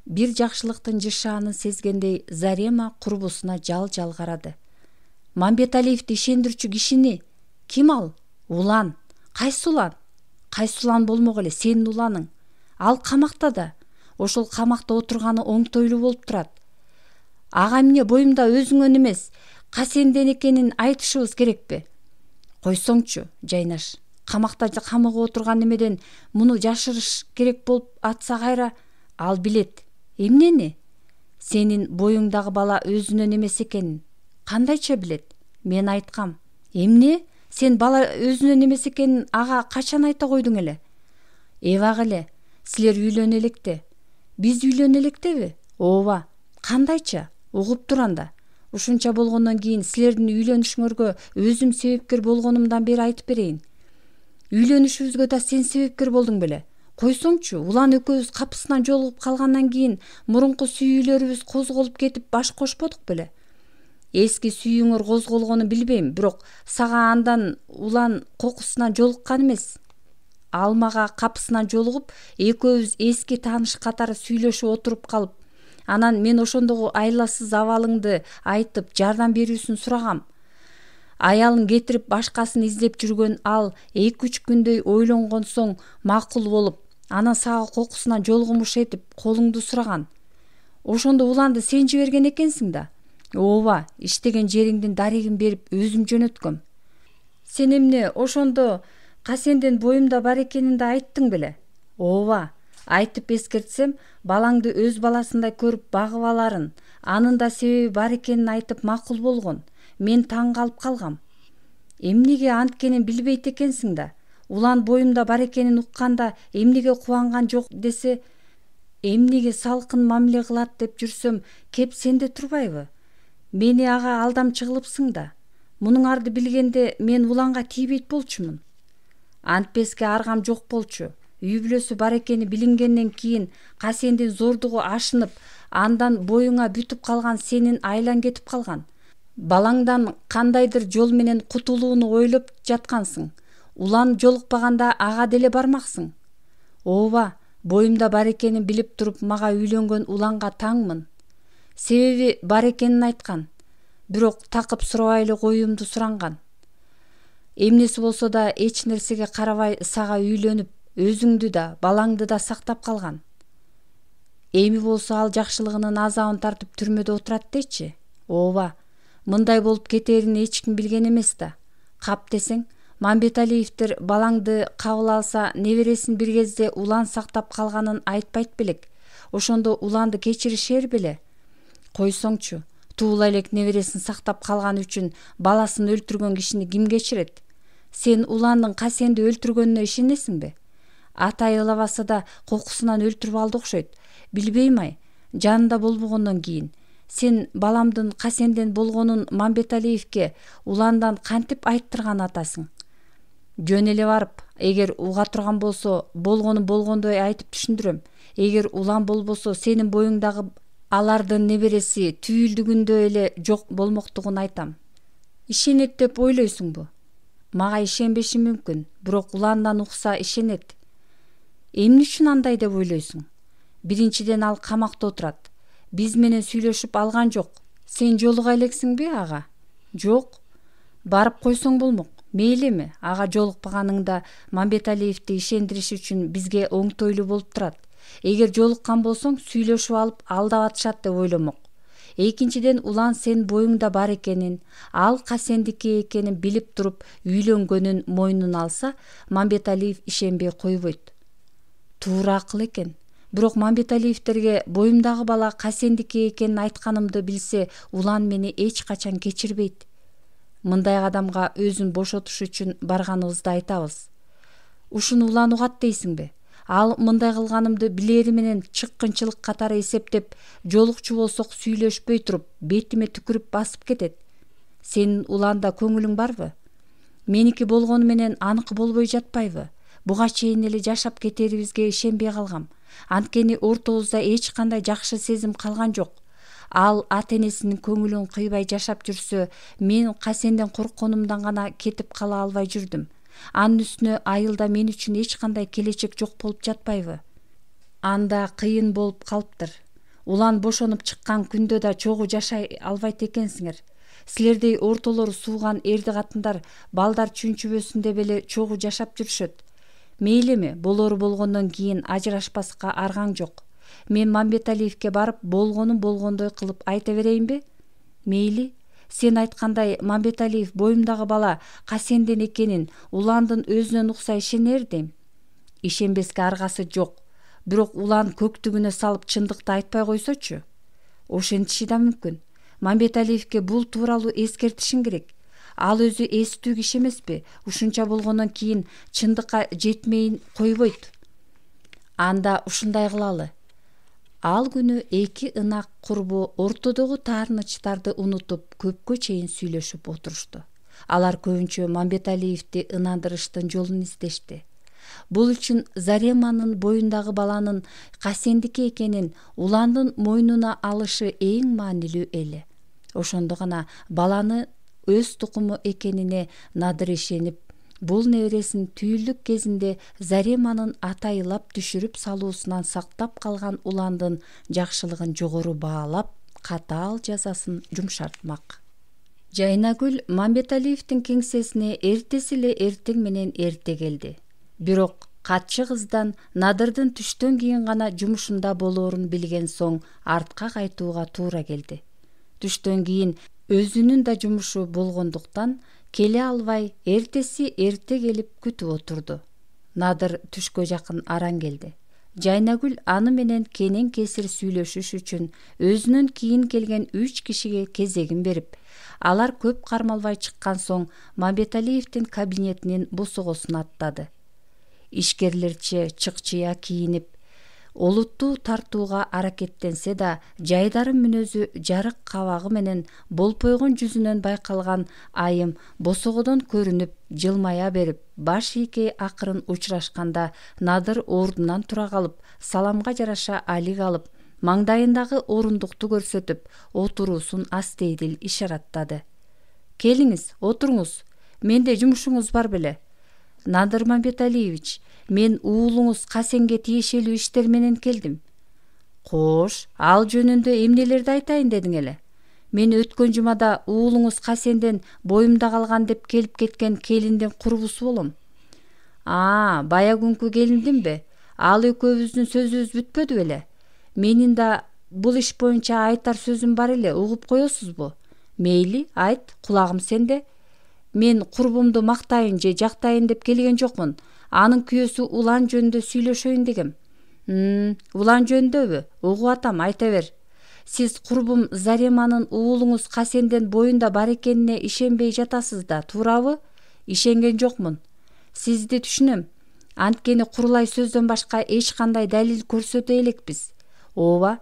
Бир жакшылыктын жышаанын сезгендей Зарема курбусуна жал-жал карады. Мамбеталиевди ишендирчү кишини? Ким ал? Улан. Кайсы улан? Кайсы улан болмок эле, сенин уланың. Ал камакта да. Ошол камакта отурганы оңтойлуу болуп турат. Ага эмне боюмда өзүңөн эмес, Касенден экенин айтышыбыз керекпи? Койсоңчу, Жайнаш. Камакта камыгып отурган немеден муну жашырыш керек болуп атса кайра, ал билет. Эмнени? Сенин боюңдагы бала өзүнөн эмес экенин. Кандайча билет? Мен айткам. Эмне? Сен бала өзүнөн эмес экенин ага качан айта койдуң эле? Эбак эле, силер үйлөнө электе. Биз үйлөнө электеби? Ооба. Кандайча? Угуп туранда. Ушунча болгондон кийин силердин үйлөнүшүңөргө өзүм себепкер болгонумдан бери айтып берейин. Үйлөнүшүбүзгө да сен себепкер болдуң беле? Койсоңчу, улан экөөбүз капысынан жолугуп калгандан кийин мурунку сүйүүлөрүбүз козголуп кетип баш кошподук беле? Эски сүйүүңөр козголгонун билбейм, бирок сага андан улан кокусунан жолуккан эмес. Ал мага капысынан жолугуп, экөөбүз эски тааныш катары сүйлөшүп отуруп калып, анан мен ошондогу айласыз абалыңды айтып, жардам берүүсүн сурагам. Аялын кетирип башкасын издеп жүргөн ал 2-3 күндөй ойлонгон соң макул болуп, анан сага кокусунан жолугумуш этип колуңду сураган. Ошондо уланды сен жиберген экенсиң да. Ооба, иштеген жериңдин дарегин берип өзүм жөнөткөм. Сен эмне ошондо Касенден боюмда бар экенин да айттың беле? Ооба, айтып эскертсем, балаңды өз баласындай көрүп багып аларын, анын да себеби бар экенин айтып макул болгон. Мен таң калып калгам. Эмнеге анткенин билбейт экенсиң да? Улан боюмда бар экенин укканда эмнеге кубанган жок десе, эмнеге салкын мамиле кылат деп жүрсөм, кеп сенде турбайбы? Мени ага алдамчы кылыпсың да. Мунуң арды билгенде мен уланга тийбейт болчумун. Антпеске аргам жок болчу. Үй бүлөсү бар экени билингенден кийин Касендин зордугу ашынып, андан боюңа бүтүп калган сенин айлаң кетип калган. Балаңдан кандайдыр жол менен кутулууну ойлоп жаткансың. Улан жолукпаганда ага деле бармаксың. Ооба, боюмда бар экенин билип туруп мага үйлөнгөн уланга таңмын. Себеби бар экенин айткан. Бирок такып сурабай эле коюумду суранган. Эмнеси болсо да эч нерсеге карабай сага үйлөнүп, өзүңдү да, балаңды да сактап калган. Эми болсо ал жакшылыгынын азабын тартып түрмөдө отурат дечи. Ооба, мындай болуп кетерин эч ким билген эмес да. Кап десең, Мамбеталиевдер балаңды кабыл алса, небересин бир кезде улан сактап калганын айтпайт белек. Ошондо уланды кечиришер беле? Койсоңчу, туула элек небересин сактап калган үчүн баласын өлтүргөн кишини ким кечирет? Сен уландын Касенди өлтүргөнүнө ишенесиңби? Атай ылабаса да кокусунан өлтүрүп алды окшойт. Билбейм ай, жанында болбогондон кийин. Сен баламдын Касенден болгонун Мамбеталиевке уландан кантип айттырган атасың? Жөн эле барып, эгер уга турган болсо, болгону болгондой айтып түшүндүрөм. Эгер улан болбосо, сенин боюңдагы алардын небереси түйүлдүгүндө эле жок болмоктугун айтам. Ишенет деп ойлойсуңбу? Мага ишенбеши мүмкүн, бирок уландан укса ишенет. Эмне үчүн андай деп ойлойсуң? Биринчиден ал камакта отурат. Биз менен сүйлөшүп алган жок. Сен жолуга элексиңби ага? Жок. Барып койсоң болмок. Мейлими, ага жолукпаганыңда Мамбеталиевди ишендириш үчүн бизге оңтойлуу болуп турат. Эгер жолуккан болсоң, сүйлөшүп алып алдап атышат деп ойломок. Экинчиден, улан сен боюңда бар экенин, ал Касендики экенин билип туруп үйлөнгөнүн мойнуна алса, Мамбеталиев ишенбей койбойт. Туура акыл экен. Бирок Мамбеталиевтерге боюмдагы бала Касендики экенин айтканымды билсе, улан мени эч качан кечирбейт. Мындай адамга өзүн бошотуш үчүн барганыбызды айтабыз. Ушуну улан угат дейсиңби? Ал мындай кылганымды билери менен чыккынчылык катары эсептеп, жолукчу болсок сүйлөшпөй туруп, бетиме түкүрүп басып кетет. Сенин уланда көңүлүң барбы? Меники болгону менен аныкы болбой жатпайбы? Буга чейин эле жашап кетерибизге ишенбей калгам. Анткени ортобузда эч кандай жакшы сезим калган жок. Ал ата-энесинин көңүлүн кыйбай жашап жүрсө, мен Касенден коркконумдан гана кетип кала албай жүрдүм. Анын үстүнө айылда мен үчүн эч кандай келечек жок болуп жатпайбы? Анда кыйын болуп калыптыр. Улан бошонуп чыккан күндө да чогуу жашай албайт экенсиңер. Силердей ортолору сууган эрди катындар балдар чүнчүбөсүндө беле чогуу жашап жүрүшөт. Мейлими, болору болгондон кийин ажырашпаска аргаң жок. Мен Мамбеталиевке барып, болгонун болгондой кылып айта берейинби? Мейли, сен айткандай Мамбеталиев боюмдагы бала Касенден экенин уландын өзүнөн укса ишенер дейм. Ишенбеске аргасы жок. Бирок улан көктүгүнө салып чындыкты айтпай койсочу. Ошентиши да мүмкүн. Мамбеталиевке бул тууралуу эскертишиң керек. Ал өзү эстүү киши эмеспи? Ушунча болгондон кийин чындыкка жетмейин койбойт. Анда ушундай кылалы. Ал күнү эки ынак курбу ортодогу таарынычтарды унутуп көпкө чейин сүйлөшүп отурушту. Алар көбүнчө Мамбеталиевди ынандырыштын жолун издешти. Бул үчүн Зареманын боюндагы баланын Касендики экенин уландын мойнуна алышы эң маанилүү эле. Ошондо гана баланы өз тукуму экенине Надыр ишенип, бул небересин түйүлдүк кезинде Зареманын атайылап түшүрүп салуусунан сактап калган уландын жакшылыгын жогору баалап, катаал жазасын жумшартмак. Жайнагүл Мамбеталиевдин кеңсесине эртеси эле эртең менен эрте келди. Бирок катчы кыздан Надырдын түштөн кийин гана жумушунда болоорун билген соң артка кайтууга туура келди. Түштөн кийин өзүнүн да жумушу болгондуктан келе албай эртеси эрте келип күтүп отурду. Надыр түшкө жакын араң келди. Жайнагүл аны менен кенен кесир сүйлөшүш үчүн өзүнөн кийин келген 3 кишиге кезегин берип, алар көп кармалбай чыккан соң Мамбеталиевдин кабинетинин босогосун аттады. Ишкерлерче чыкчыя кийинип, олуттуу тартууга аракеттенсе да, жайдарын мүнөзү жарык кабагы менен болпойгон жүзүнөн байкалган айым босогодон көрүнүп, жылмая берип, баш ийке акырын учурашканда Надыр ордунан тура калып, саламга жараша алик алып, маңдайындагы орундукту көрсөтүп, отуруусун астейдил ишараттады. Келиңиз, отуруңуз. Менде жумушуңуз бар беле? Надыр Мамбеталиевич, мен уулуңуз Касенге тиешелүү иштер менен келдим. Кош, ал жөнүндө эмнелерди айтайын дедиң эле? Мен өткөн жумада уулуңуз Касенден боюмда калган деп келип кеткен келиндин курбусу болом. Бая күнкү келиндимби? Ал экөөбүздүн сөзүбүз бүтпөдү беле? Менин да бул иш боюнча айтар сөзүм бар эле, угуп коесузбу? Мейли, айт, кулагым сенде. Мен курбумду мактайын же жактайын деп келген жокмун. Анын күйөөсү улан жөнүндө сүйлөшөйүн дегем. Улан жөнүндөбү? Угуп атам, айта бер. Сиз курбум Зареманын уулуңуз Касенден боюнда бар экенине ишенбей жатасыз да, туурабы? Ишенген жокмун. Сизди түшүнөм. Анткени курулай сөздөн башка эч кандай далил көрсөтө элекпиз. Ооба,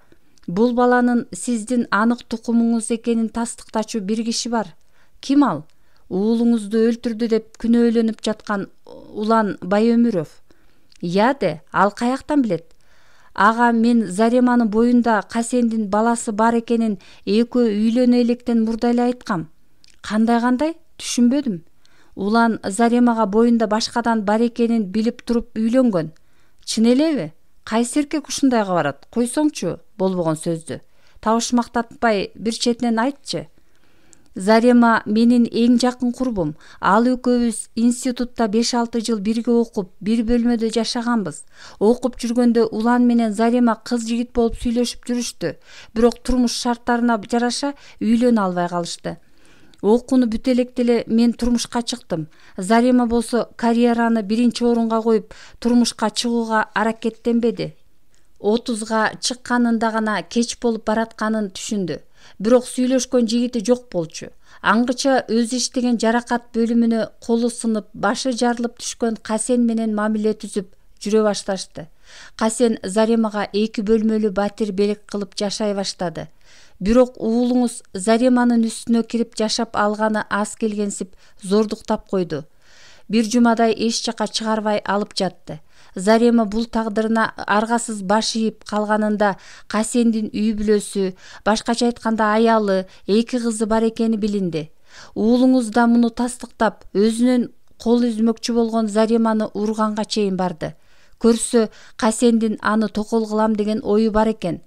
бул баланын сиздин анык тукумуңуз экенин тастыктачу бир киши бар. Ким ал? Уулуңузду өлтүрдү деп күнөөлөнүп жаткан Улан Байөмүров. Яде, ал каяктан билет? Ага, мен Зареманын боюнда Касендин баласы бар экенин экөө үйлөнө электен мурда эле айткам. Кандай? Түшүнбөдүм. Улан Заремага боюнда башкадан бар экенин билип туруп үйлөнгөн. Чын элеби? Кайсы эркек ушундайга барат? Койсоңчу болбогон сөздү. Табышмактатпай бир четинен айтчы. Зарема менин эң жакын курбум. Ал экөөбүз институтта 5-6 жыл бирге окуп, бир бөлмөдө жашаганбыз. Окуп жүргөндө Улан менен Зарема кыз жигит болуп сүйлөшүп жүрүштү. Бирок турмуш шарттарына жараша үйлөнө албай калышты. Окууну бүтө электе эле мен турмушка чыктым. Зарема болсо карьераны биринчи орунга коюп, турмушка чыгууга аракеттенбеди. 30га чыкканында гана кеч болуп баратканын түшүндү. Бирок сүйлөшкөн жигити жок болчу. Аңгыча өз иштеген жаракат бөлүмүнө колу сынып, башы жарылып түшкөн Касен менен мамиле түзүп жүрө башташты. Касен Заремага 2 бөлмөлүү батир белек кылып жашай баштады. Бирок уулуңуз Зареманын үстүнө кирип жашап алганы аз келгенсип зордуктап койду. Бир жумадай эч жака чыгарбай алып жатты. Зарема бул тагдырына аргасыз баш ийип калганында Касендин үй бүлөсү, башкача айтканда аялы, 2 кызы бар экени билинди. Уулуңуз да муну тастыктап, өзүнүн кол үзмөкчү болгон Зареманы урганга чейин барды. Көрсө, Касендин аны токол кылам деген ою бар экен.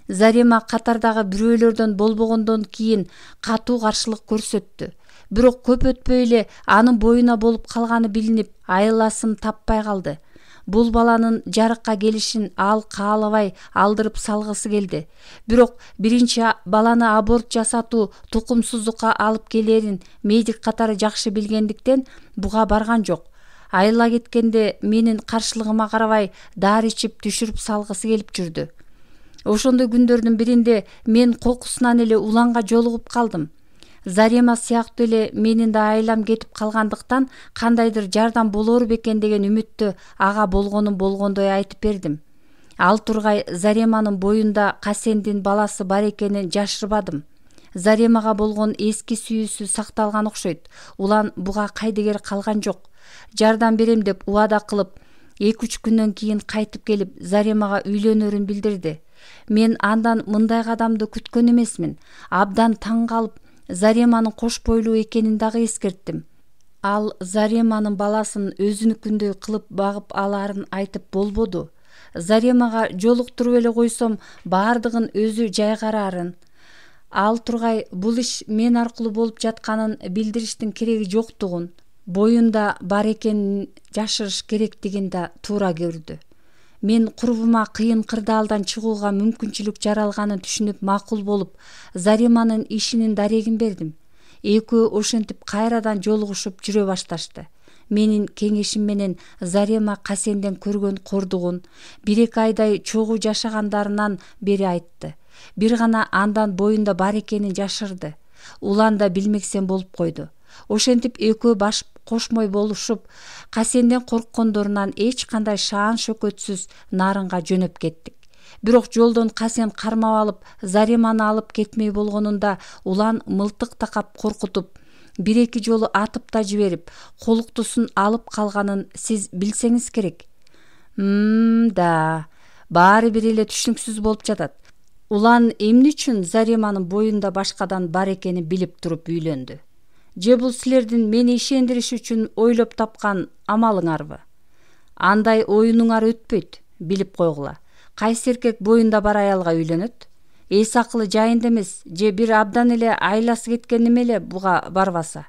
Зарема катардагы бирөөлөрдөн болбогондон кийин катуу каршылык көрсөттү. Бирок көп өтпөй эле анын боюна болуп калганы билинип, айласын таппай калды. Бул баланын жарыкка келишин ал каалабай алдырып салгысы келди. Бирок биринчи баланы аборт жасатуу тукумсуздукка алып келерин медик катары жакшы билгендиктен буга барган жок. Айла кеткенде менин каршылыгыма карабай дары ичип түшүрүп салгысы келип жүрдү. Ошондой күндөрдүн биринде мен кокусунан эле уланга жолугуп калдым. Зарема сыяктуу эле менин да айлам кетип калгандыктан кандайдыр жардам болор бекен деген үмүттө ага болгонун болгондой айтып бердим. Ал тургай Зареманын боюнда Касендин баласы бар экенин жашырбадым. Заремага болгон эски сүйүүсү сакталган окшойт. Улан буга кайдыгер калган жок. Жардам берем деп убада кылып, 2-3 күндөн кийин кайтып келип Заремага үйлөнөрүн билдирди. Мен андан мындай кадамды күткөн эмесмин. Абдан таң калып, Зареманын кош бойлуу экенин дагы эскерттим. Ал Зареманын баласын өзүнүкүндөй кылып багып алаарын айтып болбоду. Заремага жолуктуруп эле койсом, баардыгын өзү жайгарарын. Ал тургай бул иш мен аркылуу болуп жатканын билдириштин кереги жоктугун, боюнда бар экенин жашырыш керектигин да туура көрдү. Мен курбума кыйын кырдаалдан чыгууга мүмкүнчүлүк жаралганын түшүнүп макул болуп, Зареманын ишинин дарегин бердим. Экөө ошентип кайрадан жолугушуп жүрө башташты. Менин кеңешим менен Зарема Касенден көргөн кордугун 1-2 айдай чогуу жашагандарынан бери айтты. Бир гана андан боюнда бар экенин жашырды. Улан да билмексен болуп койду. Ошентип экөө баш кошмой болушуп, Касенден корккондорунан эч кандай шаан шөкөтсүз нарынга жөнөп кеттик. Бирок жолдон Касен кармап алып, Зареманы алып кетмей болгонунда улан мылтык такап коркутуп, 1-2 жолу атып да жиберип, колуктусун алып калганын сиз билсеңиз керек. Да, баары бир эле түшүнүксүз болуп жатат. Улан эмне үчүн Зареманын боюнда башкадан бар экенин билип туруп үйлөндү? Же бул силердин мени ишендириш үчүн ойлоп тапкан амалыңарбы? Андай оюнуңар өтпөйт, билип койгула. Кайсы эркек боюнда бар аялга үйлөнөт? Эс акылы жайында эмес, же бир абдан эле айласы кеткен неме эле буга барбаса?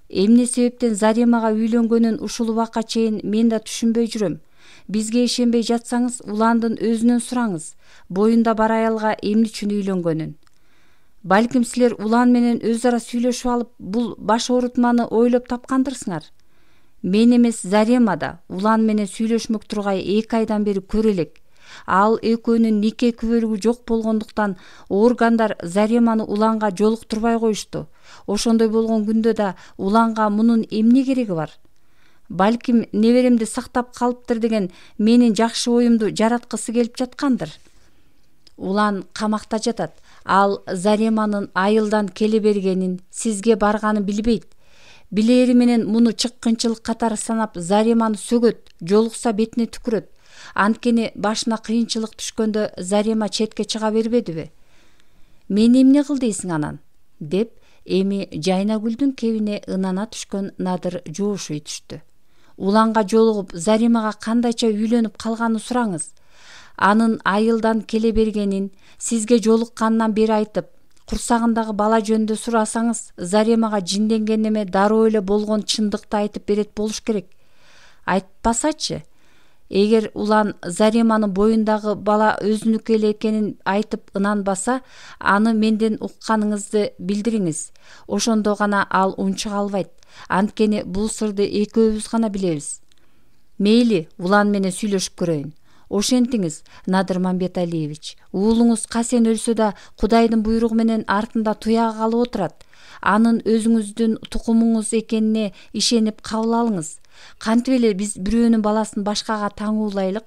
Эмне себептен Заремага үйлөнгөнүн ушул убакка чейин мен да түшүнбөй жүрөм. Бизге ишенбей жатсаңыз, уландын өзүнөн сураңыз, боюнда бар аялга эмне үчүн үйлөнгөнүн. Балким силер улан менен өз ара сүйлөшүп алып, бул баш оорутманы ойлоп тапкандырсыңар. Мен эмес, Зарема да улан менен сүйлөшмөк тургай 2 айдан бери көрө элек. Ал экөөнүн нике күбөлүгү жок болгондуктан органдар Зареманы уланга жолуктурбай коюшту. Ошондой болгон күндө да уланга мунун эмне кереги бар? Балким неберемди сактап калыптыр деген менин жакшы оюмду жараткысы келип жаткандыр. Улан камакта жатат. Ал Зареманын айылдан келе бергенин, сизге барганын билбейт. Билери менен муну чыккынчылык катары санап Зареманы сөгөт, жолукса бетине түкүрөт. Анткени башына кыйынчылык түшкөндө Зарема четке чыга бербедиби? Мен эмне кыл дейсиң анан? Деп эми Жайнагүлдүн кебине ынана түшкөн Надыр жоошуй түштү. Уланга жолугуп, Заремага кандайча үйлөнүп калганын сураңыз. Анын айылдан келе бергенин, сизге жолукканынан бери айтып, курсагындагы бала жөнүндө сурасаңыз, Заремага жинденген неме дароо эле болгон чындыкты айтып берет болуш керек. Айтпасачы, эгер улан Зареманын боюндагы бала өзүнүкү эле экенин айтып ынанбаса, аны менден укканыңызды билдириңиз. Ошондо гана ал унчук албайт. Анткени бул сырды экөөбүз гана билебиз. Мейли, улан менен сүйлөшүп көрөйүн. Ошентиңиз, Надыр Мамбеталиевич, уулуңуз касен өлсө да Кудайдын буйругу менен артында туяга калып отурат. Анын өзүңүздүн тукумуңуз экенине ишенип кабыл алыңыз. Кантип эле биз бирөөнүн баласын башкага таңуулайлык?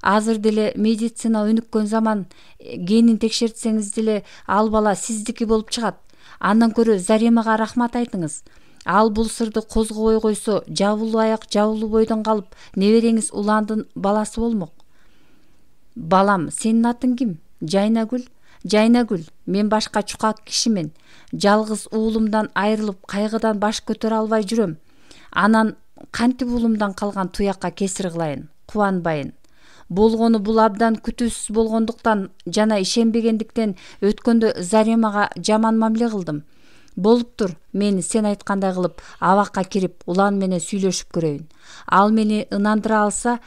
Азыр деле медицина өнүккөн заман, генин текшертсеңиз деле ал бала сиздики болуп чыгат. Андан көрө Заремага рахмат айтыңыз. Ал бул сырды козгобой койсо, жабылуу аяк жабылуу бойдон калып, небереңиз Уландын баласы болмок. Балам, сенин атың ким? Жайнагүл. Жайнагүл, мен башка чукак кишимен. Жалгыз уулумдан айрылып, кайгыдан баш көтөрө албай жүрөм. Анан кантип уулумдан калган туякка кесир кылайын, кубанбайын. Болгону бул абдан күтүүсүз болгондуктан жана ишенбегендиктен өткөндө Заремага жаман мамиле кылдым. Болуптур, мен сен айткандай кылып абакка кирип, Улан менен сүйлөшүп көрөйүн. Ал мени ынандыра алса,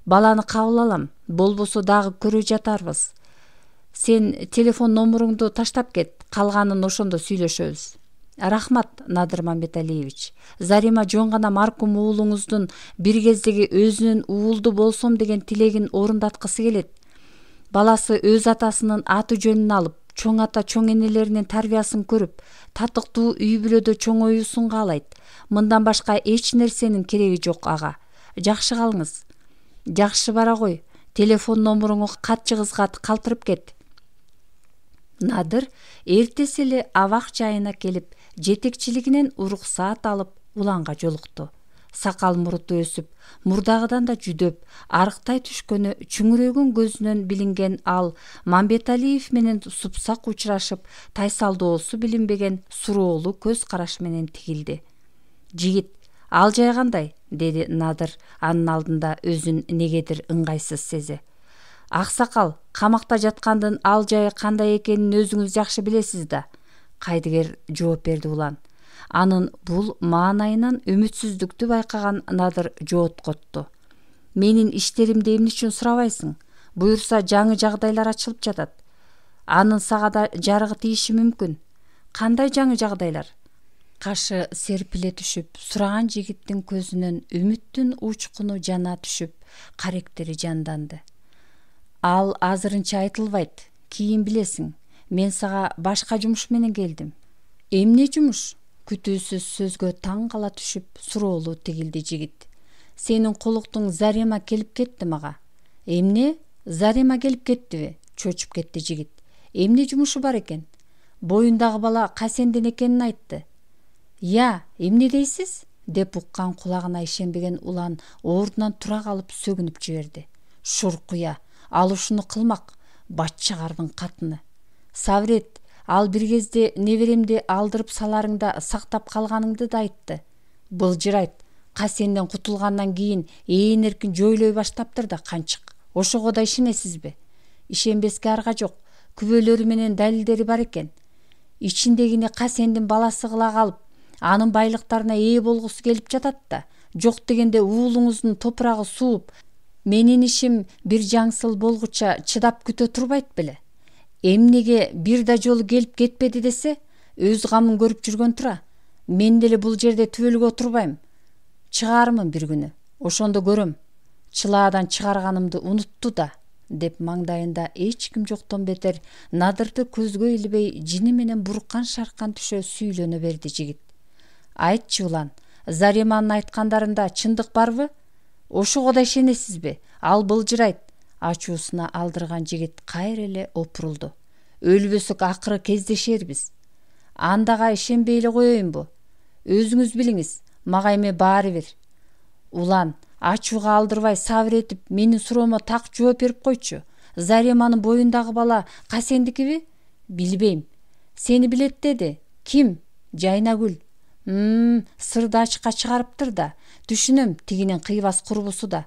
баланы кабыл алам. Болбосо дагы көрө жатарбыз. Сен телефон номуруңду таштап кет, калганын ошондо сүйлөшөбүз. Рахмат, Надыр Мамбеталиевич. Зарема жөн гана маркум уулуңуздун бир кездеги өзүнүн уулду болсом деген тилегин орундаткысы келет. Баласы өз атасынын аты жөнүн алып, чоң ата чоң энелеринин тарбиясын көрүп, татыктуу үй бүлөдө чоңоюусун каалайт. Мындан башка эч нерсенин кереги жок, ага. Жакшы калыңыз. Жакшы бара кой. Телефон номуруңу кат жыгызгат, калтырып кет. Надыр эртеси эле абак жайына келип, жетекчилигинен уруксаат алып, Уланга жолукту. Сакал муруту өсүп, мурдагыдан да жүдөп, арыктай түшкөнү чүңүрөгөн көзүнөн билинген ал Мамбеталиев менен супсак учурашып, тайсалдоосу билинбеген суроолуу көз караш менен тигилди. Жигит, ал жай кандай? Деди Надыр анын алдында өзүн негедир ыңгайсыз сезе. Аксакал, камакта жаткандын ал жайы кандай экенин өзүңүз жакшы билесиз да. Кайдыгер жооп берди Улан. Анын бул маанайынан үмүтсүздүктү байкаган Надыр жооткотту. Менин иштеримди эмне үчүн сурабайсың? Буюрса жаңы жагдайлар ачылып жатат. Анын сага да жарыгы тийиши мүмкүн. Кандай жаңы жагдайлар? Кашы серпиле түшүп, сураган жигиттин көзүнөн үмүттүн учкуну жана түшүп, каректери жанданды. Ал азырынча айтылбайт. Кийин билесиң. Мен сага башка жумуш менен келдим. Эмне жумуш? Күтүүсүз сөзгө таң кала түшүп, суроолуу тигилди жигит. Сенин колуктуң Зарема келип кетти мага. Эмне? Зарема келип кеттиби? Чочуп кетти жигит. Эмне жумушу бар экен? Боюндагы бала Касендин экенин айтты. Я, эмне дейсиз? Деп уккан кулагына ишенбеген Улан ордунан тура калып сөгүнүп жиберди. Шуркуя, ал ушуну кылмак, баччыгардын катыны. Саврет, ал бир кезде неберемди алдырып саларыңда сактап калганыңды да айтты. Былжырайт, Касенден кутулгандан кийин ээн эркин жойлой баштаптыр да канчык. Ошого да ишенесизби? Ишенбеске арга жок. Күбөлөрү менен далилдери бар экен. Ичиндегини Касендин баласы кыла калып, анын байлыктарына ээ болгусу келип жатат да. Жок дегенде уулуңуздун топурагы сууп, менин ишим бир жаңсыл болгуча чыдап күтө турбайт беле? Эмнеге бир да жолу келип кетпеди десе, өз камын көрүп жүргөн тура. Мен деле бул жерде түбөлүк отурбайм. Чыгармын бир күнү. Ошондо көрөм. Чылаадан чыгарганымды унутту да, деп маңдайында эч ким жоктон бетер Надырды көзгө илбей жини менен буркан шаркан түшө сүйлөнө берди жигит. Айтчы Улан, Зареманын айткандарында чындык барбы? Ошого да ишенесизби? Ал былжырайт. Ачуусуна алдырган жигит кайра эле опурулду. Өлбөсөк акыры кездешербиз. Андага ишенбей эле коеюнбу? Өзүңүз билиңиз, мага эми баары бир. Улан, ачууга алдырбай сабыр этип, менин суроомо так жооп берип койчу. Зареманын боюндагы бала Касендикиби? Билбейм. Сени билет деди. Ким? Жайнагүл. Сырды ачыкка чыгарыптыр да. Түшүнөм, тигинин кыйбас курбусу да.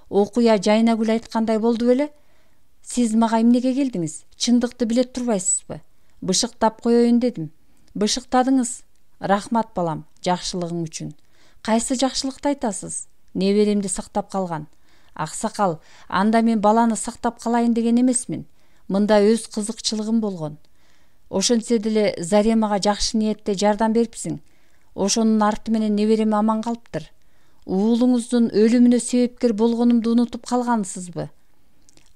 Окуя Жайнагүл айткандай болду беле? Сиз мага эмнеге келдиңиз? Чындыкты биле турбайсызбы? Бышыктап коеюн дедим. Бышыктадыңыз. Рахмат балам, жакшылыгың үчүн. Кайсы жакшылыкты айтасыз? Неберемди сактап калган. Аксакал, анда мен баланы сактап калайын деген эмесмин. Мында өз кызыкчылыгым болгон. Ошентсе деле Заремага жакшы ниетте жардам берипсиң. Ошонун арты менен неберем аман калыптыр. Уулуңуздун өлүмүнө себепкер болгонумду унутуп калгансызбы?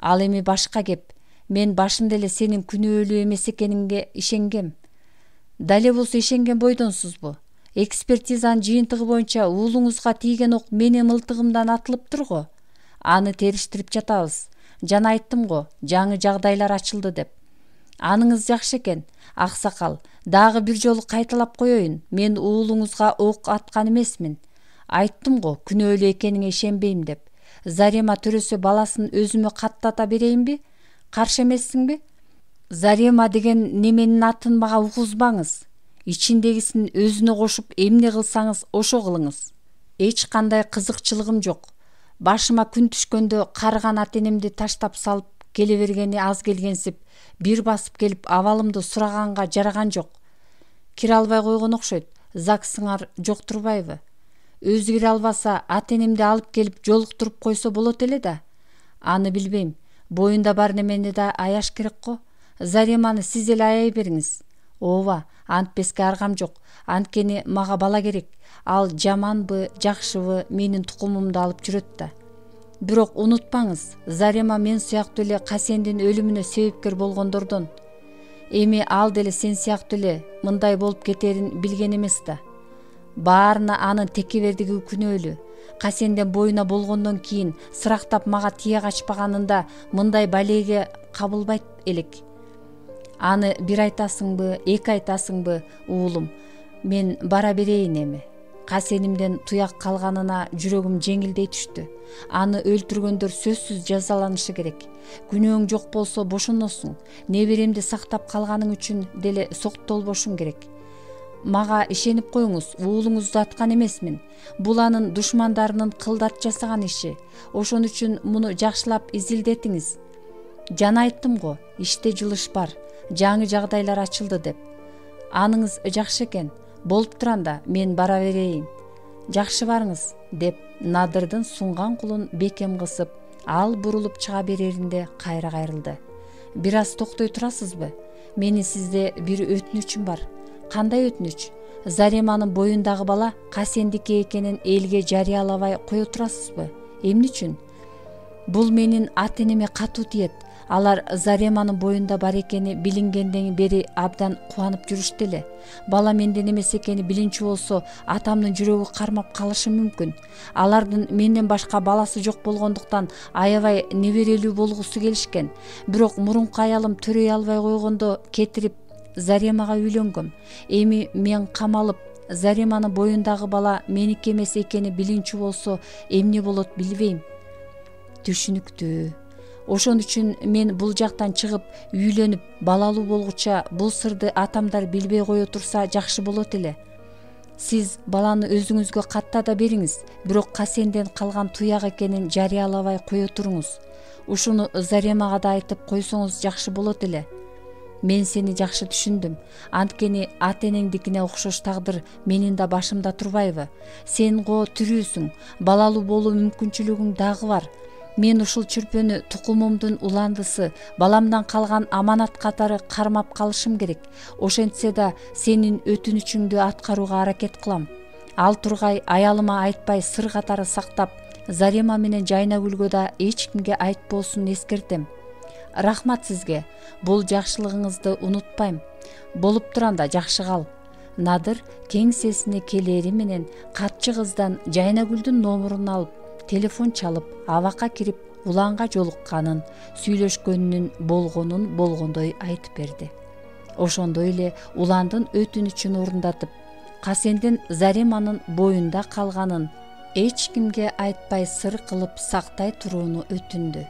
Ал эми башка кеп. Мен башында эле сенин күнөөлүү эмес экениңге ишенгем. Дале болсо ишенген бойдонсузбу? Экспертизанын жыйынтыгы боюнча уулуңузга тийген ок менин мылтыгымдан атылыптыр го. Аны териштирип жатабыз. Жана айттым го, жаңы жагдайлар ачылды деп. Аныңыз жакшы экен, аксакал. Дагы бир жолу кайталап коеюн. Мен уулуңузга ок аткан эмесмин. Айттым го, күнөөлүү экениңе ишенбейм деп. Зарема төрөсө баласын өзүмө каттата берейинби? Каршы эмессиңби? Зарема деген неменин атын мага угузбаңыз. Ичиндегисин өзүнө кошуп эмне кылсаңыз ошо кылыңыз. Эч кандай кызыкчылыгым жок. Башыма күн түшкөндө карыган ата-энемди таштап салып келе бергени аз келгенсип, бир басып келип абалымды сураганга жараган жок. Кире албай койгон окшойт. ЗАГСыңар жок турбайбы? Өзү кире албаса, ата-энемди алып келип жолуктуруп койсо болот эле да. Аны билбейм. Боюнда бар немени да аяш керек го. Зареманы сиз эле аяй бериңиз. Ооба, антпеске аргам жок. Анткени мага бала керек. Ал жаманбы, жакшыбы менин тукумумду алып жүрөт да. Бирок унутпаңыз, Зарема мен сыяктуу эле Касендин өлүмүнө себепкер болгондордон. Эми ал деле сен сыяктуу эле мындай болуп кетерин билген эмес да. Баарына анын текебердиги күнөөлүү. Касендин боюна болгондон кийин сырактап мага тие качпаганында мындай балеге кабылбайт элек. Аны бир айтасыңбы, эки айтасыңбы, уулум? Мен бара берейин эми. Касенимден туяк калганына жүрөгүм жеңилдей түштү. Аны өлтүргөндөр сөзсүз жазаланышы керек. Күнөөң жок болсо бошоносуң. Неберемди сактап калганың үчүн деле соктолбошуң керек. Мага ишенип коюңуз, уулуңузду аткан эмесмин. Бул анын душмандарынын кылдат жасаган иши. Ошон үчүн муну жакшылап изилдетиңиз. Жана айттым го, иште жылыш бар. Жаңы жагдайлар ачылды деп. Аныңыз жакшы экен. Болуп туранда мен бара берейин. Жакшы барыңыз, деп Надырдын сунган кулун бекем кысып, ал бурулуп чыга береринде кайра кайрылды. Бир аз токтой турасызбы? Менин сизде бир өтүнүчүм бар. Кандай өтүнүч? Зареманын боюндагы бала Касендики экенин элге жарыялабай кое турасызбы? Эмне үчүн? Бул менин ата-энеме катуу тиет. Алар Зареманын боюнда бар экени билингенден бери абдан кубанып жүрүштү эле. Бала менден эмес экени билинчү болсо, атамдын жүрөгү кармап калышы мүмкүн. Алардын менден башка баласы жок болгондуктан аябай неберелүү болгусу келишкен. Бирок мурунку аялым төрөй албай койгондо кетирип Заремага үйлөнгөм. Эми мен камалып, Зареманын боюндагы бала меники эмес экени билинчү болсо, эмне болот билбейм. Түшүнүктүү. Ошон үчүн мен бул жактан чыгып, үйлөнүп, балалуу болгуча бул сырды атамдар билбей кое турса жакшы болот эле. Сиз баланы өзүңүзгө каттата бериңиз, бирок Касенден калган туяк экенин жарыялабай кое туруңуз. Ушуну Заремага да айтып койсоңуз жакшы болот эле. Мен сени жакшы түшүндүм. Анткени ата-энеңдикине окшош тагдыр менин да башымда турбайбы? Сен го тирүүсүң, балалуу болуу мүмкүнчүлүгүң дагы бар. Мен ушул чүрпөнү тукумумдун уландысы, баламдан калган аманат катары кармап калышым керек. Ошентсе да сенин өтүнүчүңдү аткарууга аракет кылам. Ал тургай аялыма айтпай сыр катары сактап, Зарема менен Жайнагүлгө да эч кимге айтпоосун эскертем. Рахмат сизге. Бул жакшылыгыңызды унутпайм. Болуп туранда жакшы кал. Надыр кеңсесине келери менен катчы кыздан Жайнагүлдүн номурун алып, телефон чалып, абакка кирип, уланга жолукканын, сүйлөшкөнүнүн болгондой айтып берди. Ошондой эле уландын өтүнүчүн орундатып, Касендин Зареманын боюнда калганын эч кимге айтпай сыр кылып сактай турууну өтүндү.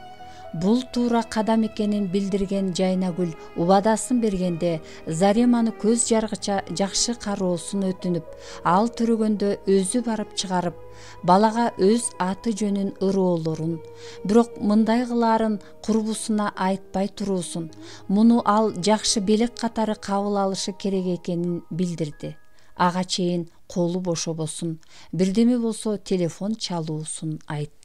Бул туура кадам экенин билдирген Жайнагүл убадасын бергенде Зареманы көз жаргыча жакшы кароосун өтүнүп, ал төрөгөндө өзү барып чыгарып, балага өз аты жөнүн ыроолорун, бирок мындай кылаарын курбусуна айтпай туруусун, муну ал жакшы белек катары кабыл алышы керек экенин билдирди. Ага чейин колу бошобосун, бирдеме болсо телефон чалуусун айтты.